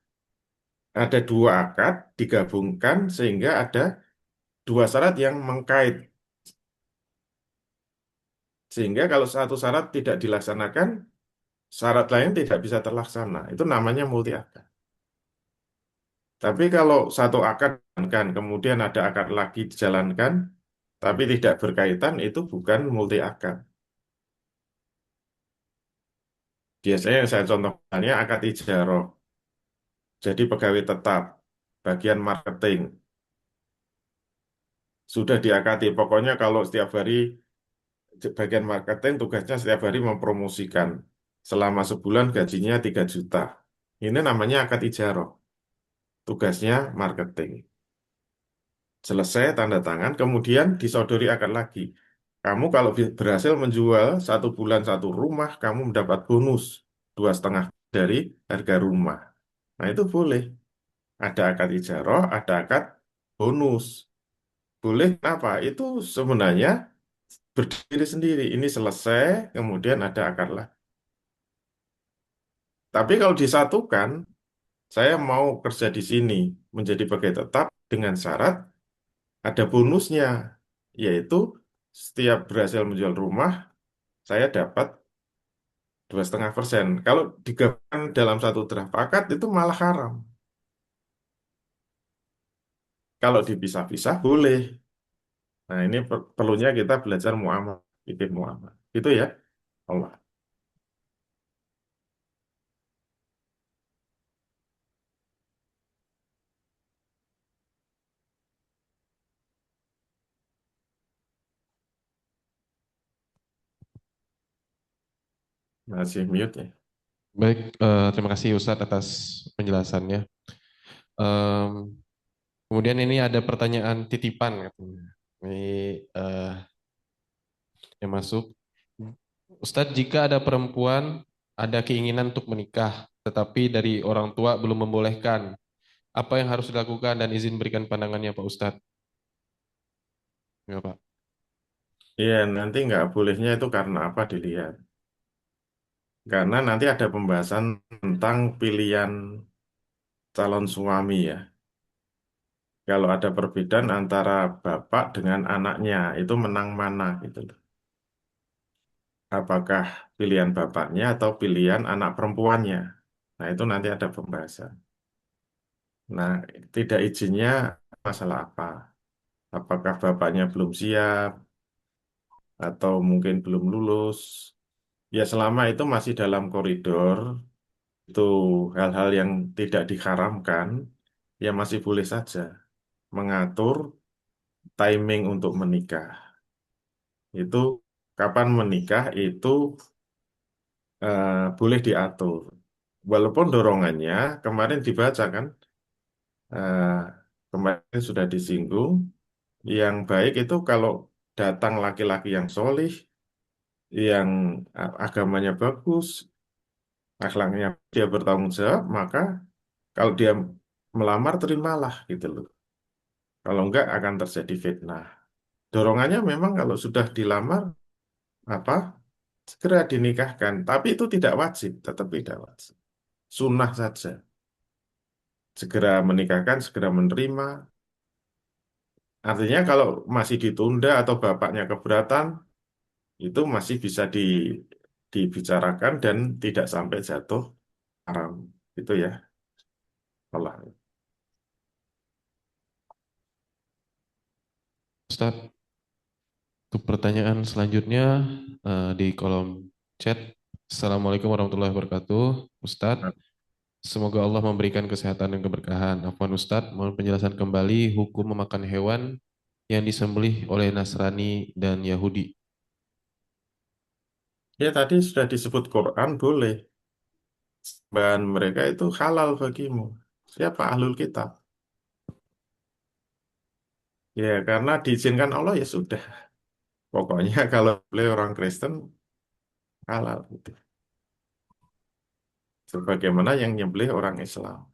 Speaker 2: Ada dua akad digabungkan sehingga ada dua syarat yang mengkait. Sehingga kalau satu syarat tidak dilaksanakan, syarat lain tidak bisa terlaksana. Itu namanya multi akad. Tapi kalau satu akad kan kemudian ada akad lagi dijalankan, tapi tidak berkaitan, itu bukan multi akad. Biasanya yang saya contohkannya akad ijarah. Jadi pegawai tetap, bagian marketing, sudah diakati. Pokoknya kalau setiap hari bagian marketing tugasnya setiap hari mempromosikan. Selama sebulan gajinya 3 juta. Ini namanya akad ijarah. Tugasnya marketing. Selesai tanda tangan, kemudian disodori akad lagi. Kamu kalau berhasil menjual 1 bulan 1 rumah, kamu mendapat bonus 2,5 dari harga rumah. Nah itu boleh. Ada akad ijarah, ada akad bonus. Boleh kenapa? Itu sebenarnya berdiri sendiri. Ini selesai, kemudian ada akad lah. Tapi kalau disatukan, saya mau kerja di sini menjadi pegawai tetap dengan syarat ada bonusnya, yaitu setiap berhasil menjual rumah, saya dapat 2,5%. Kalau digabungkan dalam satu draft akad itu malah haram. Kalau dipisah-pisah boleh. Nah ini perlunya kita belajar muamalah, fikih muamalah. Itu ya, Allah. Masih mute ya.
Speaker 3: Baik, terima kasih Ustadz atas penjelasannya. Em, Kemudian ini ada pertanyaan titipan katanya. Ini yang masuk. Ustadz, jika ada perempuan ada keinginan untuk menikah, tetapi dari orang tua belum membolehkan, apa yang harus dilakukan dan izin berikan pandangannya Pak Ustadz. Ya Pak.
Speaker 2: Iya, nanti nggak bolehnya itu karena apa dilihat. Karena nanti ada pembahasan tentang pilihan calon suami ya. Kalau ada perbedaan antara bapak dengan anaknya, itu menang mana gitu loh. Apakah pilihan bapaknya atau pilihan anak perempuannya? Nah, itu nanti ada pembahasan. Nah, tidak izinnya masalah apa? Apakah bapaknya belum siap atau mungkin belum lulus? Ya, selama itu masih dalam koridor, itu hal-hal yang tidak diharamkan, ya masih boleh saja mengatur timing untuk menikah. Itu kapan menikah itu boleh diatur. Walaupun dorongannya kemarin dibaca kan, eh, kemarin sudah disinggung, yang baik itu kalau datang laki-laki yang solih, yang agamanya bagus, akhlaknya dia bertanggung jawab, maka kalau dia melamar terimalah gitu loh. Kalau enggak akan terjadi fitnah. Dorongannya memang kalau sudah dilamar apa segera dinikahkan, tapi itu tidak wajib, tetap tidak wajib. Sunnah saja. Segera menikahkan, segera menerima. Artinya kalau masih ditunda atau bapaknya keberatan, itu masih bisa dibicarakan dan tidak sampai jatuh haram. Itu ya. Allah.
Speaker 3: Ustadz, untuk pertanyaan selanjutnya di kolom chat. Assalamualaikum warahmatullahi wabarakatuh. Ustadz, semoga Allah memberikan kesehatan dan keberkahan. Afwan Ustadz, mohon penjelasan kembali hukum memakan hewan yang disembelih oleh Nasrani dan Yahudi.
Speaker 2: Ya tadi sudah disebut Quran boleh. Bahan mereka itu halal bagimu. Siapa ahlul kitab? Ya karena diizinkan Allah ya sudah. Pokoknya kalau boleh orang Kristen halal gitu. Sebagaimana yang nyembelih orang Islam.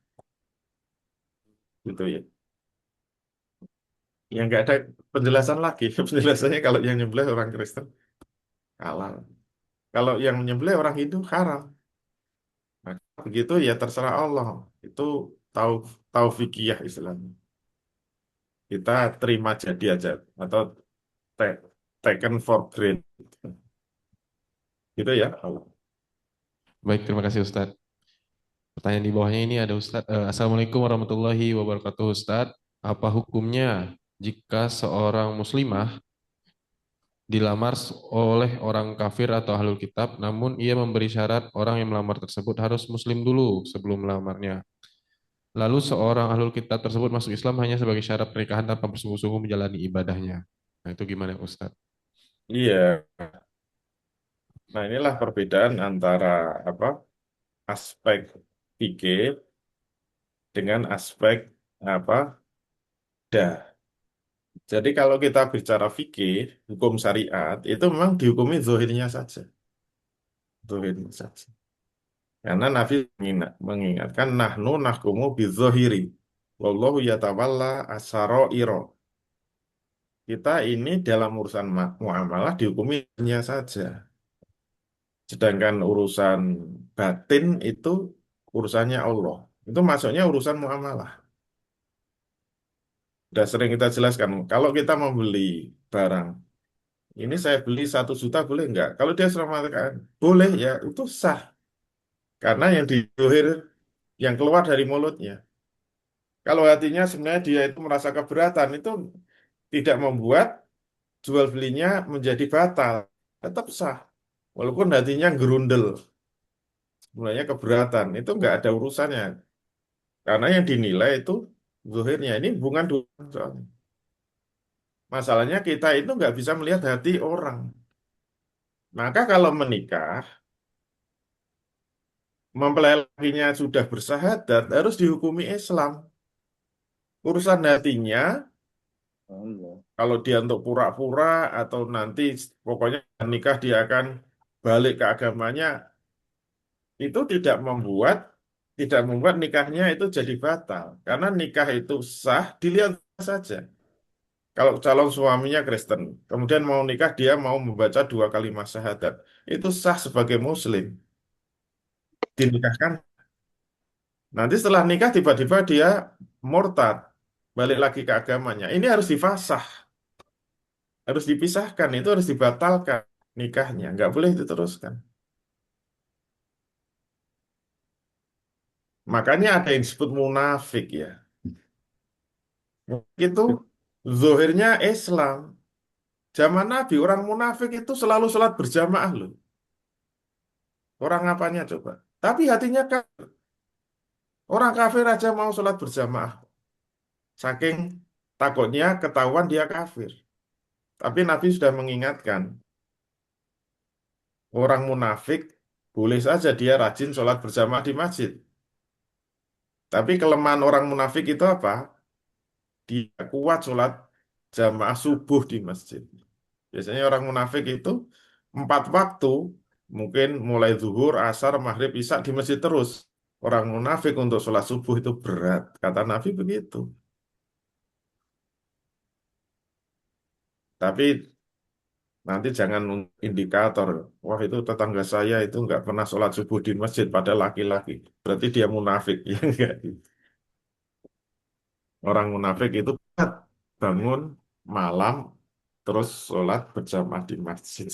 Speaker 2: Gitu ya. Yang nggak ada penjelasan lagi. Penjelasannya kalau yang nyembelih orang Kristen halal. Kalau yang menyembelih orang Hindu haram. Nah, begitu ya terserah Allah. Itu tahu taufikiyah Islam. Kita terima jadi aja atau ta- taken for granted. Gitu ya Allah.
Speaker 3: Baik, terima kasih Ustadz. Pertanyaan di bawahnya ini ada Ustadz. Assalamualaikum warahmatullahi wabarakatuh Ustadz. Apa hukumnya jika seorang muslimah dilamar oleh orang kafir atau ahlul kitab, namun ia memberi syarat orang yang melamar tersebut harus muslim dulu sebelum melamarnya. Lalu seorang ahlul kitab tersebut masuk Islam hanya sebagai syarat pernikahan tanpa bersungguh-sungguh menjalani ibadahnya. Nah, itu gimana Ustadz?
Speaker 2: Iya. Nah, inilah perbedaan antara apa aspek fikih dengan aspek apa dah. Jadi kalau kita bicara fikih, hukum syariat itu memang dihukumi zohirnya saja, zohirnya saja. Karena Nabi mengingatkan nahnu nahkumu bizohiri, wallahu yatawalla asarairo. Kita ini dalam urusan muamalah dihukuminya saja. Sedangkan urusan batin itu urusannya Allah. Itu masuknya urusan muamalah. Sudah sering kita jelaskan, kalau kita membeli barang, ini saya beli 1 juta boleh nggak? Kalau dia sudah mengatakan boleh ya itu sah. Karena yang didohir, yang keluar dari mulutnya. Kalau hatinya sebenarnya dia itu merasa keberatan, itu tidak membuat jual belinya menjadi batal. Tetap sah. Walaupun hatinya gerundel, sebenarnya keberatan, itu nggak ada urusannya. Karena yang dinilai itu zuhirnya ini hubungan dua soalnya. Masalahnya kita itu nggak bisa melihat hati orang. Maka kalau menikah, mempelai lakinya sudah bersahadat, harus dihukumi Islam. Urusan hatinya, kalau dia untuk pura-pura atau nanti pokoknya nikah dia akan balik ke agamanya, itu tidak membuat tidak membuat nikahnya itu jadi batal. Karena nikah itu sah, dilihat saja. Kalau calon suaminya Kristen, kemudian mau nikah, dia mau membaca 2 kalimat syahadat. Itu sah sebagai muslim. Dinikahkan. Nanti setelah nikah, tiba-tiba dia murtad. Balik lagi ke agamanya. Ini harus difasah. Harus dipisahkan. Itu harus dibatalkan nikahnya. Nggak boleh diteruskan. Makanya ada yang disebut munafik ya. Itu zohirnya Islam. Zaman Nabi, orang munafik itu selalu sholat berjamaah loh. Orang apanya coba? Tapi hatinya kafir. Orang kafir aja mau sholat berjamaah. Saking takutnya ketahuan dia kafir. Tapi Nabi sudah mengingatkan, orang munafik boleh saja dia rajin sholat berjamaah di masjid. Tapi kelemahan orang munafik itu apa? Dia kuat sholat jamaah subuh di masjid. Biasanya orang munafik itu 4 waktu, mungkin mulai zuhur, asar, maghrib, isya di masjid terus. Orang munafik untuk sholat subuh itu berat. Kata Nabi begitu. Tapi nanti jangan indikator. Wah itu tetangga saya itu nggak pernah sholat subuh di masjid pada laki-laki. Berarti dia munafik. Ya enggak. Orang munafik itu bangun malam terus sholat berjamaah di masjid.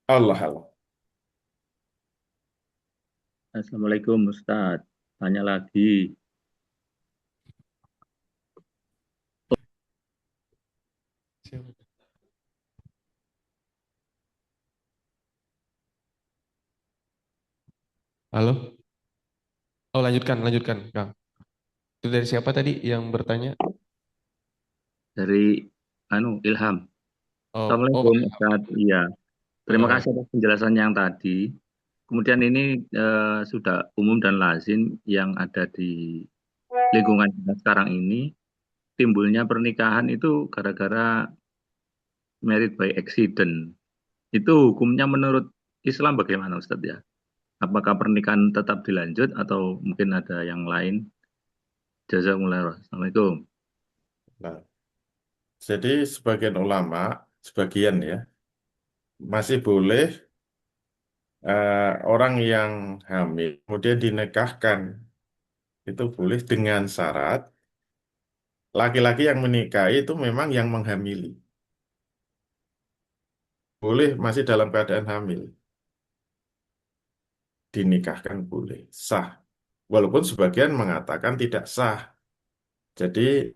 Speaker 2: Allah Allah.
Speaker 5: Assalamualaikum Ustadz. Tanya lagi.
Speaker 3: Halo? Oh, lanjutkan, Kang. Itu dari siapa tadi yang bertanya?
Speaker 5: Dari Ilham.
Speaker 3: Oh,
Speaker 5: Assalamualaikum Ustadz. Iya. Terima
Speaker 3: Pak.
Speaker 5: kasih atas penjelasan yang tadi. Kemudian ini sudah umum dan lazim yang ada di lingkungan kita sekarang ini. Timbulnya pernikahan itu gara-gara married by accident. Itu hukumnya menurut Islam bagaimana Ustadz ya? Apakah pernikahan tetap dilanjut atau mungkin ada yang lain? Jazakumullah. Assalamualaikum.
Speaker 2: Nah, jadi sebagian ulama, sebagian ya, masih boleh orang yang hamil kemudian dinikahkan itu boleh dengan syarat laki-laki yang menikahi itu memang yang menghamili. Boleh masih dalam keadaan hamil. Dinikahkan boleh, sah. Walaupun sebagian mengatakan tidak sah. Jadi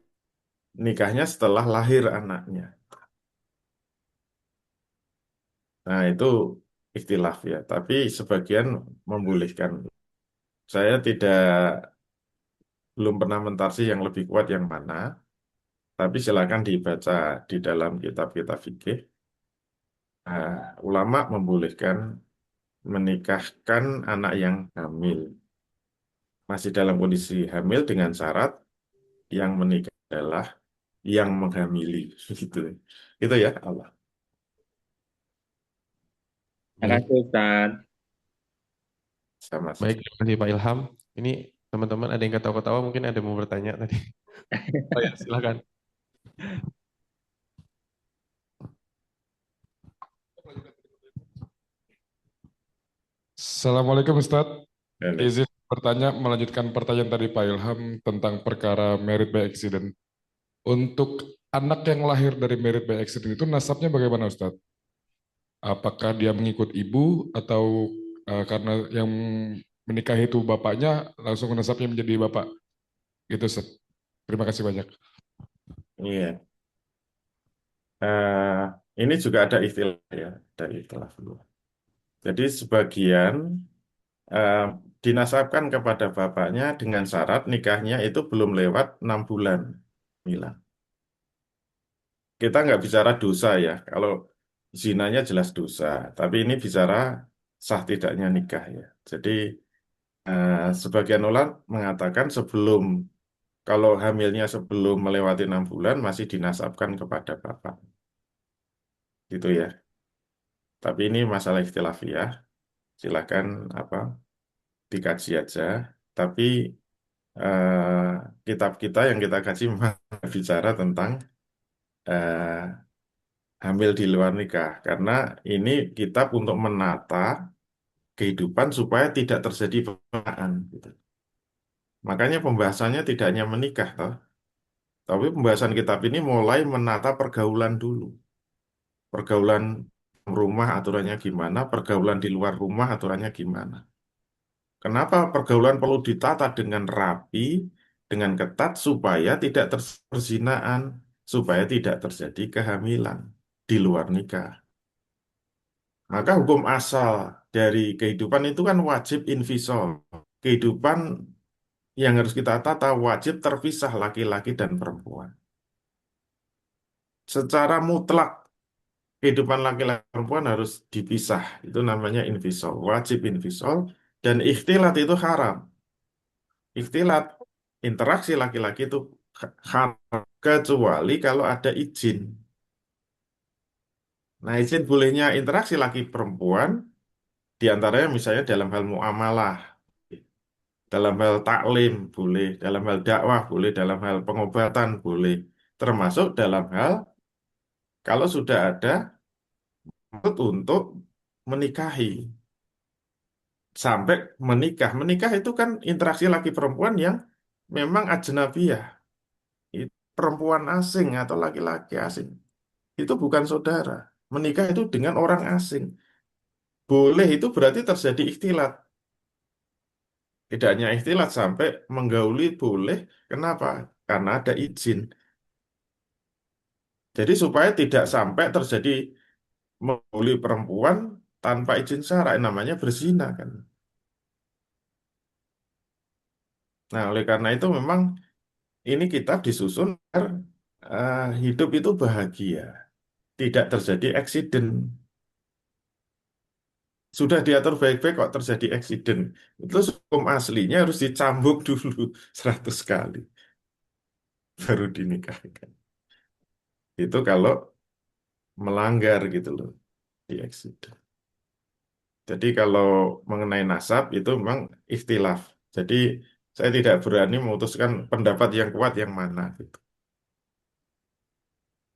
Speaker 2: nikahnya setelah lahir anaknya. Nah itu ikhtilaf ya. Tapi sebagian membolehkan. Saya belum pernah mentarsi yang lebih kuat yang mana. Tapi silakan dibaca di dalam kitab-kitab fikih. Nah, ulama membolehkan menikahkan anak yang hamil. Masih dalam kondisi hamil dengan syarat yang menikah adalah yang menghamili. Gitu. Itu ya Allah.
Speaker 5: Terima
Speaker 3: Baik,
Speaker 5: kasih Ustadz.
Speaker 2: Sama.
Speaker 3: baik, terima kasih Pak Ilham. Ini teman-teman ada yang ketawa-ketawa, mungkin ada yang mau bertanya tadi. Oh ya, silakan.
Speaker 6: Assalamualaikum Ustadz.
Speaker 2: Dan
Speaker 6: Izin bertanya, melanjutkan pertanyaan tadi Pak Ilham tentang perkara married by accident. Untuk anak yang lahir dari married by accident itu nasabnya bagaimana Ustadz? Apakah dia mengikut ibu atau karena yang menikahi itu bapaknya langsung nasabnya menjadi bapak? Gitu Ustadz. Terima kasih banyak.
Speaker 2: iya. Eh, ini juga ada istilah ya, ada istilah dulu. Jadi sebagian eh, dinasabkan kepada bapaknya dengan syarat nikahnya itu belum lewat 6 bulan. Mila. Kita nggak bicara dosa ya. Kalau zinanya jelas dosa, tapi ini bicara sah tidaknya nikah ya. Jadi sebagian ulama mengatakan kalau hamilnya sebelum melewati 6 bulan masih dinasabkan kepada bapak. Gitu ya. Tapi ini masalah ikhtilafiyah. Silakan apa dikaji aja, tapi kitab kita yang kita kaji memang bicara tentang eh, hamil di luar nikah, karena ini kitab untuk menata kehidupan supaya tidak terjadi perbedaan, gitu. Makanya pembahasannya tidak hanya menikah, toh. Tapi pembahasan kitab ini mulai menata pergaulan dulu. Pergaulan rumah aturannya gimana, pergaulan di luar rumah aturannya gimana. Kenapa pergaulan perlu ditata dengan rapi, dengan ketat, supaya tidak terjadi perzinaan, supaya tidak terjadi kehamilan di luar nikah. Maka hukum asal dari kehidupan itu kan wajib invisol. Kehidupan yang harus kita tata wajib terpisah laki-laki dan perempuan. Secara mutlak kehidupan laki-laki dan perempuan harus dipisah. Itu namanya invisol, wajib invisol. Dan ikhtilat itu haram. Ikhtilat, interaksi laki-laki itu haram. Kecuali kalau ada izin. Nah, izin bolehnya interaksi laki perempuan, diantaranya misalnya dalam hal muamalah, dalam hal taklim boleh, dalam hal dakwah boleh, dalam hal pengobatan boleh, termasuk dalam hal kalau sudah ada maksud untuk menikahi. Sampai menikah. Menikah itu kan interaksi laki perempuan yang memang ajnabiyah. Itu perempuan asing atau laki-laki asing. Itu bukan saudara. Menikah itu dengan orang asing. Boleh itu berarti terjadi ikhtilat. Tidak hanya ikhtilat sampai menggauli boleh. Kenapa? Karena ada izin. Jadi supaya tidak sampai terjadi menggauli perempuan tanpa izin syara, namanya berzina kan. Nah, oleh karena itu memang ini kitab disusun agar hidup itu bahagia, tidak terjadi eksiden. Sudah diatur baik-baik kok terjadi eksiden. Itu hukum aslinya harus dicambuk dulu 100 kali baru dinikahkan. Itu kalau melanggar gitu loh di eksiden. Jadi kalau mengenai nasab itu memang ikhtilaf. Jadi saya tidak berani memutuskan pendapat yang kuat yang mana gitu.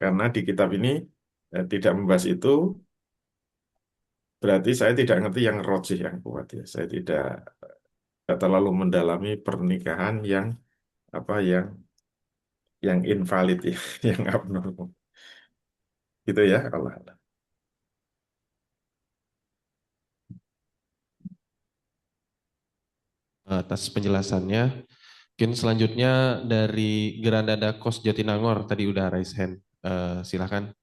Speaker 2: Karena di kitab ini tidak membahas itu, berarti saya tidak ngerti yang rojih yang kuat ya. Saya tidak terlalu mendalami pernikahan yang apa yang invalid ya, yang abnormal. Gitu ya, Allah.
Speaker 3: Atas penjelasannya. Mungkin selanjutnya dari Granada Kos Jatinangor tadi udah raise hand. Silakan.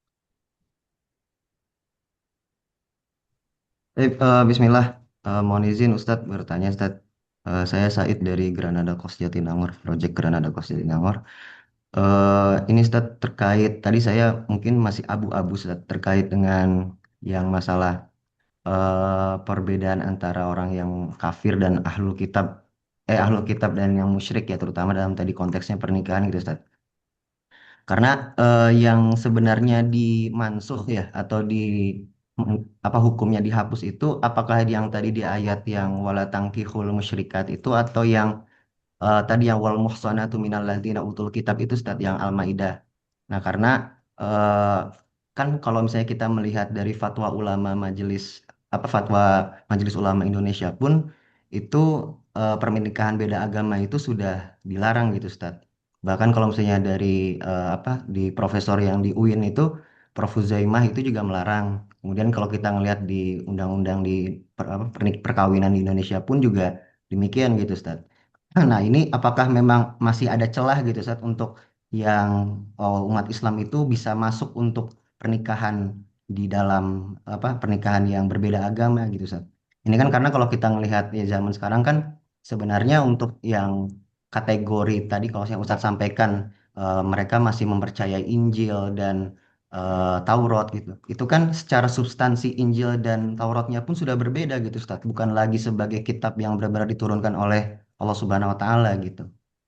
Speaker 7: Bismillah. Mohon izin Ustadz bertanya Ustadz. Saya Said dari Granada Kos Jatinangor, Project Granada Kos Jatinangor. Ini Ustadz terkait tadi saya mungkin masih abu-abu Ustadz terkait dengan yang masalah perbedaan antara orang yang kafir dan ahlul kitab dan yang musyrik ya, terutama dalam tadi konteksnya pernikahan gitu Ustadz. Karena yang sebenarnya dimansuh ya atau apa hukumnya dihapus itu apakah yang tadi di ayat yang wala tangkihul musyrikat itu atau yang tadi yang wal muhsanatu minal ladzina utul kitab itu Ustaz yang Al-Maidah. Nah, karena eh, kan kalau misalnya kita melihat dari fatwa Majelis Ulama Indonesia pun itu pernikahan beda agama itu sudah dilarang gitu Ustaz. Bahkan kalau misalnya dari di profesor yang di UIN itu Prof. Huzaimah itu juga melarang. Kemudian kalau kita ngelihat di undang-undang di perkawinan di Indonesia pun juga demikian gitu Ustaz. Nah, ini apakah memang masih ada celah gitu Ustaz untuk yang umat Islam itu bisa masuk untuk pernikahan di dalam pernikahan yang berbeda agama gitu Ustaz. Ini kan karena kalau kita melihat ya zaman sekarang kan sebenarnya untuk yang kategori tadi kalau yang Ustaz sampaikan mereka masih mempercayai Injil dan Taurat gitu. Itu kan secara substansi Injil dan Tauratnya pun sudah berbeda gitu Ustaz. Bukan lagi sebagai kitab yang benar-benar diturunkan oleh Allah Subhanahu wa taala gitu.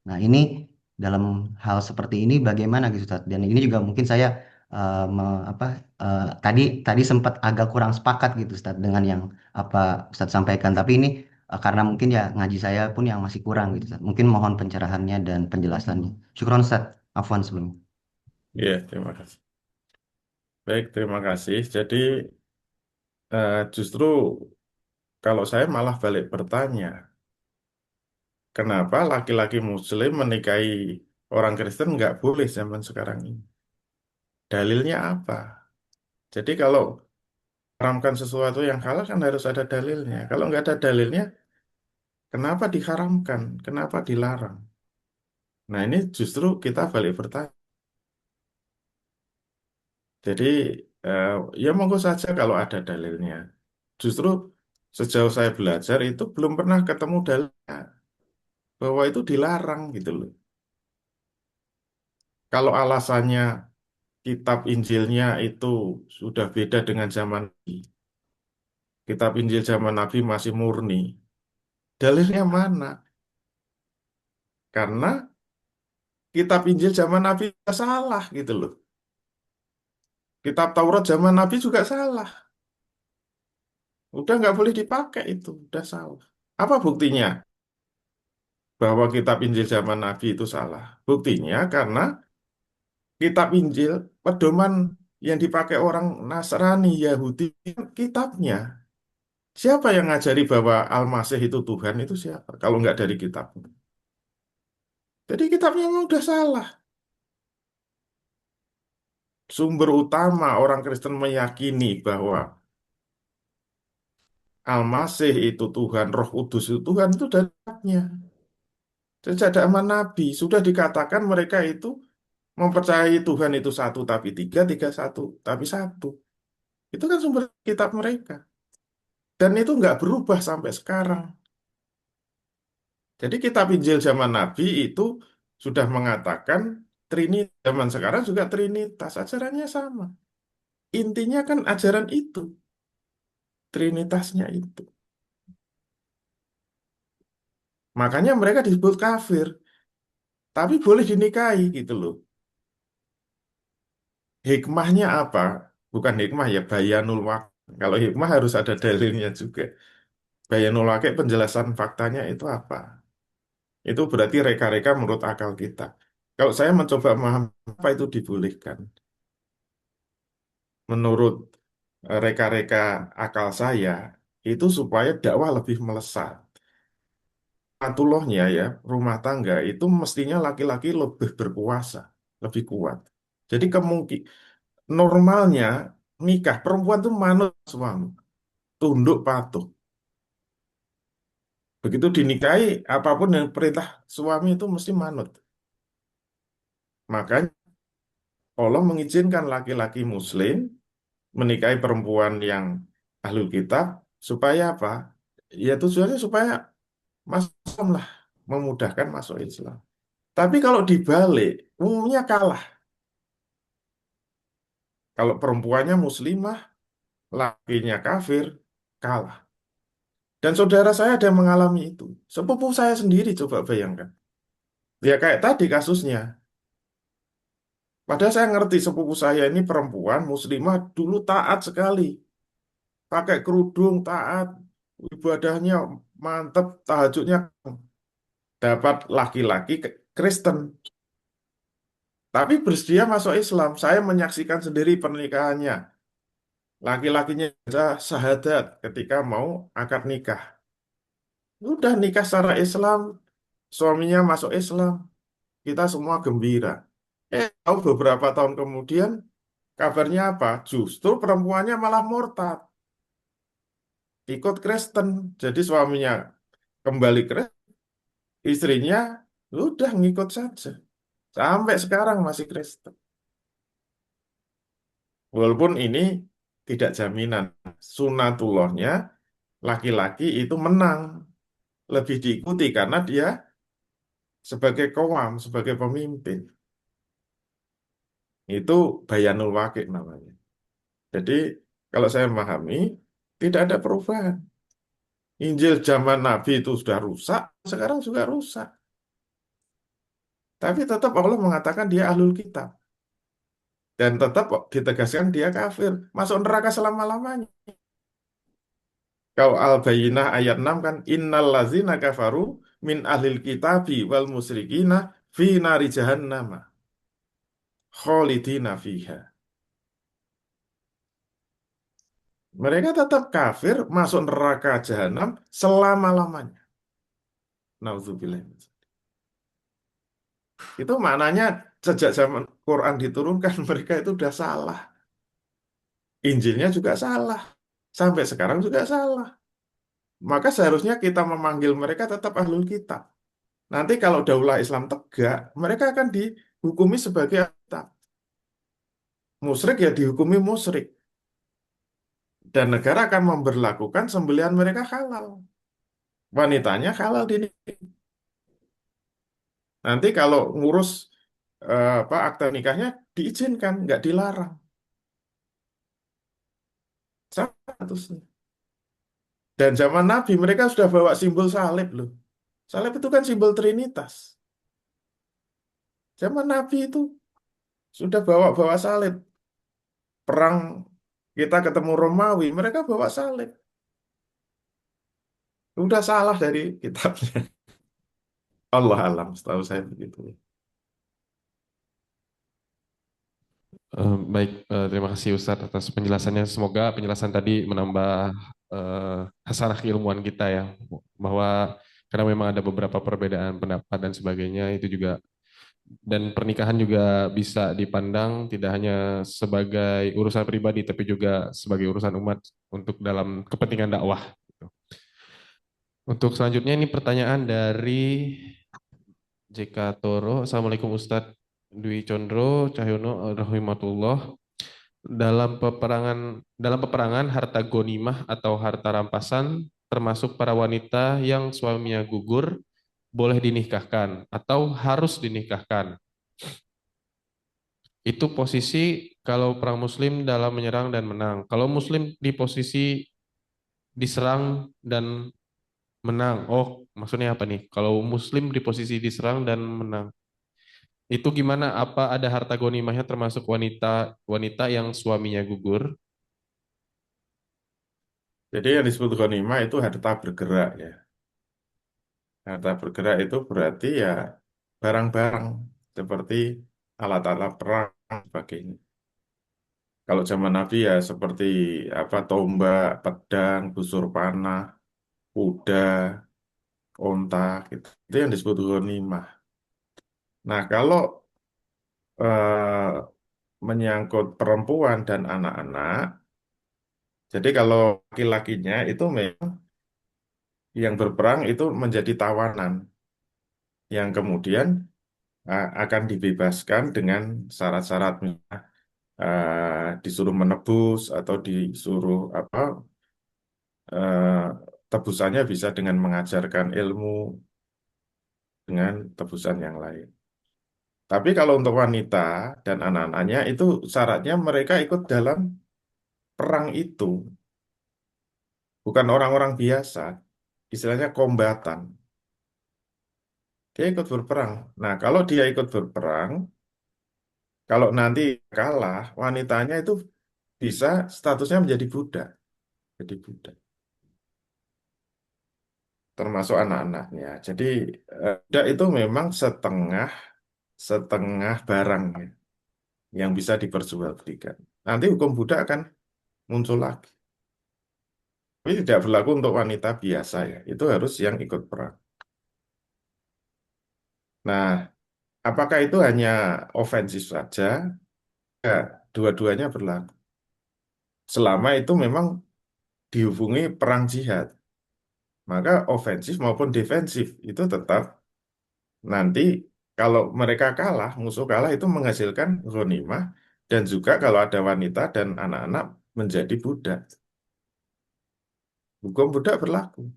Speaker 7: Nah, ini dalam hal seperti ini bagaimana gitu Ustaz? Dan ini juga mungkin saya tadi sempat agak kurang sepakat gitu Ustaz dengan yang apa Ustaz sampaikan. Tapi ini karena mungkin ya ngaji saya pun yang masih kurang gitu Ustaz. Mungkin mohon pencerahannya dan penjelasannya. Syukron Ustaz. Afwan sebelumnya.
Speaker 2: Iya, terima kasih. Baik, terima kasih. Jadi justru kalau saya malah balik bertanya, kenapa laki-laki Muslim menikahi orang Kristen nggak boleh zaman sekarang ini? Dalilnya apa? Jadi kalau haramkan sesuatu yang halal kan harus ada dalilnya. Kalau nggak ada dalilnya, kenapa diharamkan? Kenapa dilarang? Nah ini justru kita balik bertanya. Jadi eh, ya monggo saja kalau ada dalilnya. Justru sejauh saya belajar itu belum pernah ketemu dalilnya bahwa itu dilarang gitu loh. Kalau alasannya kitab Injilnya itu sudah beda dengan zaman Nabi. Kitab Injil zaman Nabi masih murni. Dalilnya mana? Karena kitab Injil zaman Nabi juga salah gitu loh. Kitab Taurat zaman Nabi juga salah. Udah nggak boleh dipakai itu, udah salah. Apa buktinya bahwa kitab Injil zaman Nabi itu salah? Buktinya karena kitab Injil, pedoman yang dipakai orang Nasrani, Yahudi, kitabnya. Siapa yang ngajari bahwa Al-Masih itu Tuhan itu siapa? Kalau nggak dari kitab. Jadi kitabnya memang udah salah. Sumber utama orang Kristen meyakini bahwa Al-Masih itu Tuhan, Roh Kudus itu Tuhan itu dari kitabnya. Sejak zaman Nabi sudah dikatakan mereka itu mempercayai Tuhan itu satu tapi tiga, tiga satu tapi satu. Itu kan sumber kitab mereka. Dan itu nggak berubah sampai sekarang. Jadi kitab Injil zaman Nabi itu sudah mengatakan Trinitas, zaman sekarang juga Trinitas, ajarannya sama. Intinya kan ajaran itu, Trinitasnya itu. Makanya mereka disebut kafir, tapi boleh dinikahi gitu loh. Hikmahnya apa? Bukan hikmah ya, bayanul waqi. Kalau hikmah harus ada dalilnya juga. Bayanul waqi penjelasan faktanya itu apa? Itu berarti reka-reka menurut akal kita. Kalau saya mencoba memahami apa itu dibolehkan. Menurut reka-reka akal saya, itu supaya dakwah lebih melesat. Atulohnya ya, rumah tangga itu mestinya laki-laki lebih berkuasa, lebih kuat. Jadi normalnya nikah perempuan itu manut suami, tunduk patuh. Begitu dinikahi, apapun yang perintah suami itu mesti manut. Makanya Allah mengizinkan laki-laki Muslim menikahi perempuan yang ahlul kitab supaya apa? Ya tujuannya supaya masuk Islam lah, memudahkan masuk Islam. Tapi kalau dibalik, umumnya kalah. Kalau perempuannya muslimah, lakinya kafir, kalah. Dan saudara saya ada yang mengalami itu. Sepupu saya sendiri, coba bayangkan. Ya kayak tadi kasusnya. Padahal saya ngerti sepupu saya ini perempuan muslimah dulu taat sekali. Pakai kerudung, taat. Ibadahnya mantep, tahajudnya dapat laki-laki Kristen. Tapi bersedia masuk Islam. Saya menyaksikan sendiri pernikahannya. Laki-lakinya baca syahadat ketika mau akad nikah. Udah nikah secara Islam, suaminya masuk Islam, kita semua gembira. Tahu beberapa tahun kemudian, kabarnya apa? Justru perempuannya malah murtad, ikut Kristen. Jadi suaminya kembali Kristen, istrinya udah ngikut saja. Sampai sekarang masih Kristen. Walaupun ini tidak jaminan. Sunatullahnya, laki-laki itu menang. Lebih diikuti karena dia sebagai kawam, sebagai pemimpin. Itu bayanul waqi namanya. Jadi kalau saya memahami, tidak ada perubahan. Injil zaman Nabi itu sudah rusak, sekarang juga rusak. Tapi tetap Allah mengatakan dia ahlul kitab. Dan tetap ditegaskan dia kafir. Masuk neraka selama-lamanya. Kalau Al-Bayyinah ayat 6 kan innal ladzina kafaru min ahlil kitabi wal musyrikina fi nari jahannam khalidina fiha. Mereka tetap kafir masuk neraka jahanam selama-lamanya. Nauzubillah. Itu maknanya sejak zaman Quran diturunkan mereka itu udah salah. Injilnya juga salah. Sampai sekarang juga salah. Maka seharusnya kita memanggil mereka tetap ahlul kitab. Nanti kalau daulah Islam tegak, mereka akan dihukumi sebagai ahlul kitab. Musyrik ya dihukumi musyrik. Dan negara akan memberlakukan sembelihan mereka halal. Wanitanya halal Nanti kalau ngurus akte nikahnya diizinkan, nggak dilarang. Statusnya. Dan zaman Nabi mereka sudah bawa simbol salib loh. Salib itu kan simbol Trinitas. Zaman Nabi itu sudah bawa salib. Perang kita ketemu Romawi, mereka bawa salib. Udah salah dari kitabnya. Allah alam, setahu saya begitu.
Speaker 3: Baik, terima kasih Ustadz atas penjelasannya. Semoga penjelasan tadi menambah hasanah keilmuan kita ya, bahwa karena memang ada beberapa perbedaan pendapat dan sebagainya, itu juga, dan pernikahan juga bisa dipandang tidak hanya sebagai urusan pribadi, tapi juga sebagai urusan umat untuk dalam kepentingan dakwah. Untuk selanjutnya ini pertanyaan dari JK Toro. Assalamualaikum Ustadz Dwi Condro Cahyono rahimahullah. Dalam peperangan harta gonimah atau harta rampasan termasuk para wanita yang suaminya gugur boleh dinikahkan atau harus dinikahkan. Itu posisi kalau perang muslim dalam menyerang dan menang. Kalau muslim di posisi diserang dan menang. Oh, maksudnya apa nih? Kalau muslim di posisi diserang dan menang. Itu gimana? Apa ada harta gonimahnya termasuk wanita yang suaminya gugur?
Speaker 2: Jadi yang disebut ghanimah itu harta bergerak ya. Harta bergerak itu berarti ya barang-barang seperti alat-alat perang dan sebagainya. Kalau zaman Nabi ya seperti tombak, pedang, busur panah, kuda, onta gitu. Itu yang disebut ghanimah. Nah, kalau eh, menyangkut perempuan dan anak-anak, jadi kalau laki-lakinya itu memang yang berperang itu menjadi tawanan yang kemudian akan dibebaskan dengan syarat-syaratnya. Disuruh menebus atau disuruh eh, tebusannya bisa dengan mengajarkan ilmu dengan tebusan yang lain. Tapi kalau untuk wanita dan anak-anaknya itu syaratnya mereka ikut dalam perang itu, bukan orang-orang biasa, istilahnya kombatan. Dia ikut berperang. Nah, kalau dia ikut berperang, kalau nanti kalah, wanitanya itu bisa statusnya menjadi budak. Jadi budak. Termasuk anak-anaknya. Jadi budak itu memang setengah barang ya, yang bisa diperjualbelikan. Nanti hukum budak akan muncul lagi. Tapi tidak berlaku untuk wanita biasa ya. Itu harus yang ikut perang. Nah, apakah itu hanya ofensif saja? Ya, dua-duanya berlaku. Selama itu memang dihubungi perang jihad, maka ofensif maupun defensif itu tetap nanti kalau mereka kalah, musuh kalah itu menghasilkan ghanimah dan juga kalau ada wanita dan anak-anak menjadi budak. Hukum budak berlaku.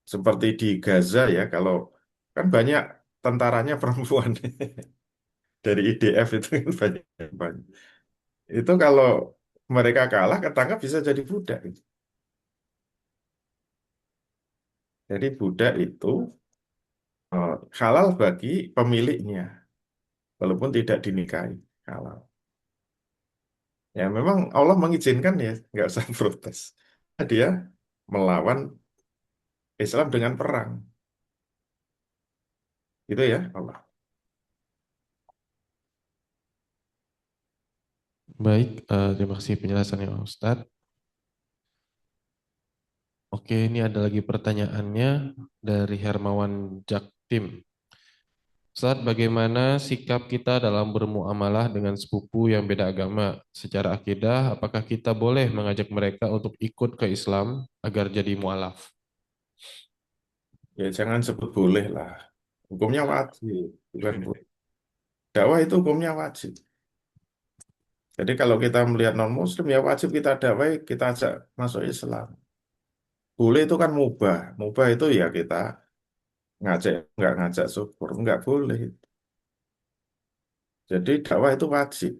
Speaker 2: Seperti di Gaza ya, kalau kan banyak tentaranya perempuan dari IDF itu kan banyak. Itu kalau mereka kalah ketangkap bisa jadi budak. Jadi budak itu halal bagi pemiliknya, walaupun tidak dinikahi, halal. Ya memang Allah mengizinkan ya, nggak usah protes. Dia melawan Islam dengan perang. Gitu ya, Allah.
Speaker 3: Baik, terima kasih penjelasannya Ustadz. Oke, ini ada lagi pertanyaannya dari Hermawan Jaktim. Ustadz, bagaimana sikap kita dalam bermuamalah dengan sepupu yang beda agama? Secara akidah, apakah kita boleh mengajak mereka untuk ikut ke Islam agar jadi mualaf?
Speaker 2: Ya jangan sebut boleh lah. Hukumnya wajib, bukan boleh. Dakwah itu hukumnya wajib. Jadi kalau kita melihat non-Muslim ya wajib kita dakwai, kita ajak masuk Islam. Boleh itu kan mubah. Mubah itu ya kita ngajak, nggak ngajak syukur, nggak boleh. Jadi dakwah itu wajib.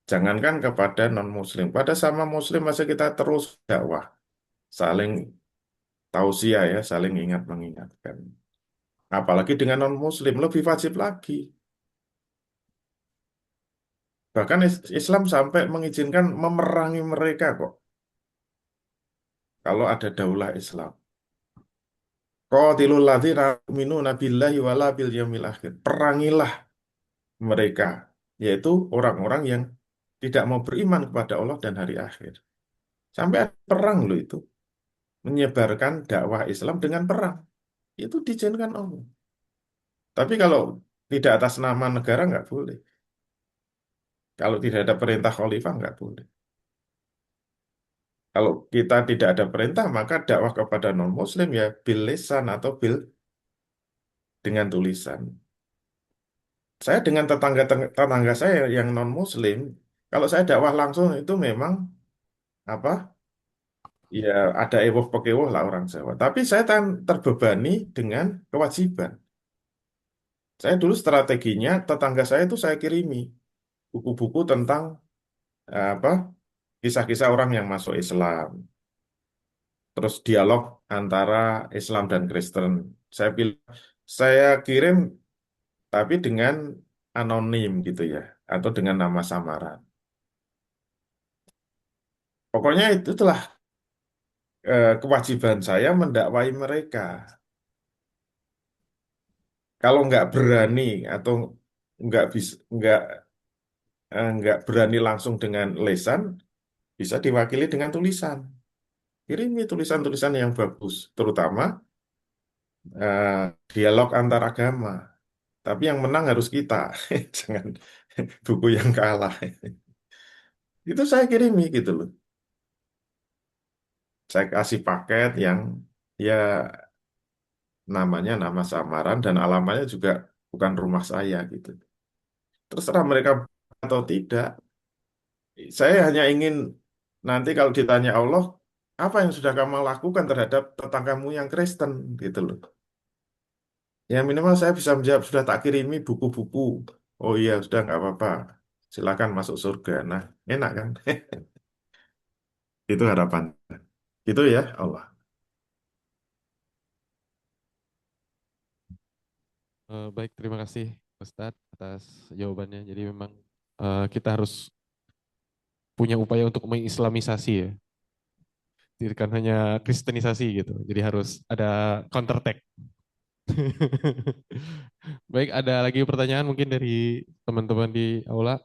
Speaker 2: Jangankan kepada non-Muslim, pada sama Muslim masih kita terus dakwah. Saling tausiah ya, saling ingat mengingatkan. Apalagi dengan non-Muslim, lebih wajib lagi. Bahkan Islam sampai mengizinkan memerangi mereka kok. Kalau ada daulah Islam. Qatilul ladzina yu'minuna billahi wala bil yaumil akhir. Perangilah mereka, yaitu orang-orang yang tidak mau beriman kepada Allah dan hari akhir. Sampai ada perang loh itu. Menyebarkan dakwah Islam dengan perang. Itu diizinkan Allah. Tapi kalau tidak atas nama negara nggak boleh. Kalau tidak ada perintah khalifah nggak boleh. Kalau kita tidak ada perintah, maka dakwah kepada non-Muslim ya bil lisan atau dengan tulisan. Saya dengan tetangga saya yang non-Muslim, kalau saya dakwah langsung itu memang apa? Ya ada ewoh pekewoh lah orang Jawa. Tapi saya terbebani dengan kewajiban. Saya dulu strateginya tetangga saya itu saya kirimi buku-buku tentang apa? Kisah-kisah orang yang masuk Islam. Terus dialog antara Islam dan Kristen. Saya pilih, saya kirim tapi dengan anonim gitu ya, atau dengan nama samaran. Pokoknya itulah kewajiban saya mendakwai mereka. Kalau nggak berani atau nggak bisa nggak berani langsung dengan lisan, bisa diwakili dengan tulisan. Kirimi tulisan-tulisan yang bagus, terutama eh, dialog antar agama. Tapi yang menang harus kita, jangan buku yang kalah. Itu saya kirimi gitu loh. Saya kasih paket yang ya namanya nama samaran dan alamatnya juga bukan rumah saya gitu. Terserah mereka atau tidak. Saya hanya ingin nanti kalau ditanya Allah, apa yang sudah kamu lakukan terhadap tetanggamu yang Kristen gitu loh. Ya minimal saya bisa menjawab sudah tak kirimi buku-buku. Oh iya sudah nggak apa-apa. Silakan masuk surga. Nah enak kan? Itu harapan. Itu ya Allah.
Speaker 3: Baik, terima kasih Ustadz atas jawabannya. Jadi memang kita harus punya upaya untuk mengislamisasi ya. Jadi kan hanya kristenisasi gitu. Jadi harus ada counter attack. Baik, ada lagi pertanyaan mungkin dari teman-teman di aula.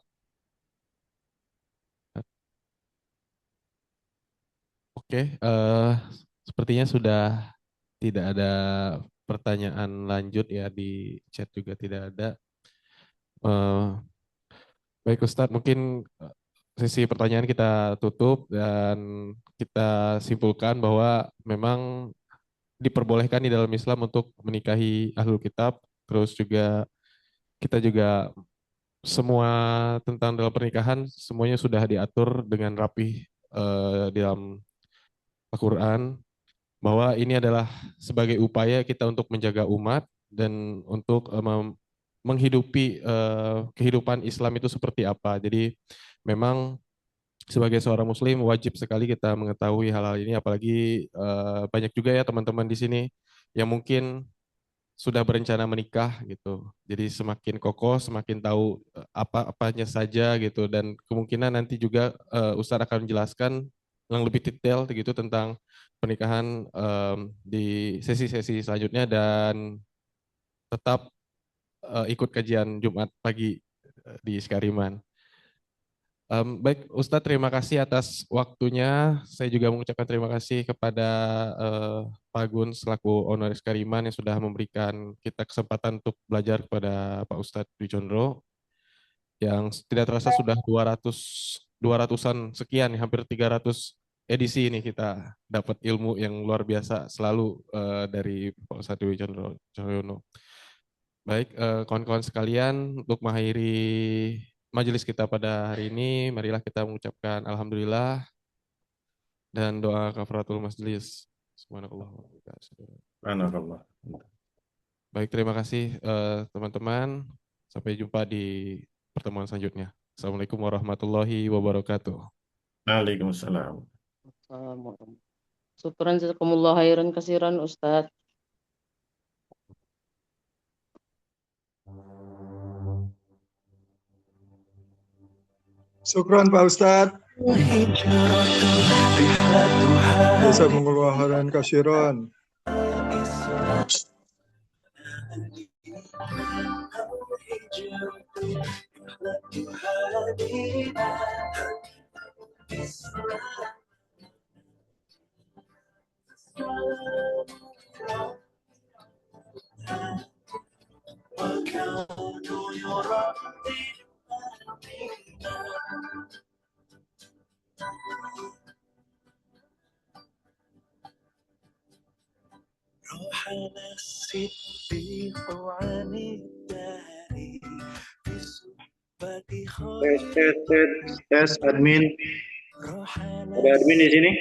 Speaker 3: Oke, sepertinya sudah tidak ada pertanyaan lanjut ya di chat juga tidak ada. Eh, Baik Ustadz, mungkin sesi pertanyaan kita tutup dan kita simpulkan bahwa memang diperbolehkan di dalam Islam untuk menikahi ahlul kitab, terus juga kita juga semua tentang dalam pernikahan semuanya sudah diatur dengan rapih di dalam Al-Quran, bahwa ini adalah sebagai upaya kita untuk menjaga umat dan untuk menghidupi kehidupan Islam itu seperti apa. Jadi memang sebagai seorang Muslim wajib sekali kita mengetahui hal-hal ini, apalagi banyak juga ya teman-teman di sini yang mungkin sudah berencana menikah gitu. Jadi semakin kokoh, semakin tahu apa-apanya saja gitu, dan kemungkinan nanti juga Ustadz akan menjelaskan yang lebih detail gitu tentang pernikahan di sesi-sesi selanjutnya, dan tetap ikut kajian Jumat pagi di Skariman. Baik, Ustadz, terima kasih atas waktunya. Saya juga mengucapkan terima kasih kepada Pak Gun selaku Honoris Kariman yang sudah memberikan kita kesempatan untuk belajar kepada Pak Ustadz Dwi Condro, yang tidak terasa sudah 200-an sekian, hampir 300 edisi ini kita dapat ilmu yang luar biasa selalu dari Pak Ustadz Dwi Cahyono. Baik, kawan-kawan sekalian, untuk mengakhiri majelis kita pada hari ini, marilah kita mengucapkan alhamdulillah dan doa kafaratul majelis. Subhanallah.
Speaker 2: Subhanallah.
Speaker 3: Baik, terima kasih teman-teman. Sampai jumpa di pertemuan selanjutnya. Assalamualaikum warahmatullahi wabarakatuh.
Speaker 2: Waalaikumsalam.
Speaker 8: Syukran jazakumullah khairan kasiran Ustadz.
Speaker 9: Syukran Pak Ustadz. Jazakumullah khairan kasiran.
Speaker 10: Tes admin. Ada admin di sini?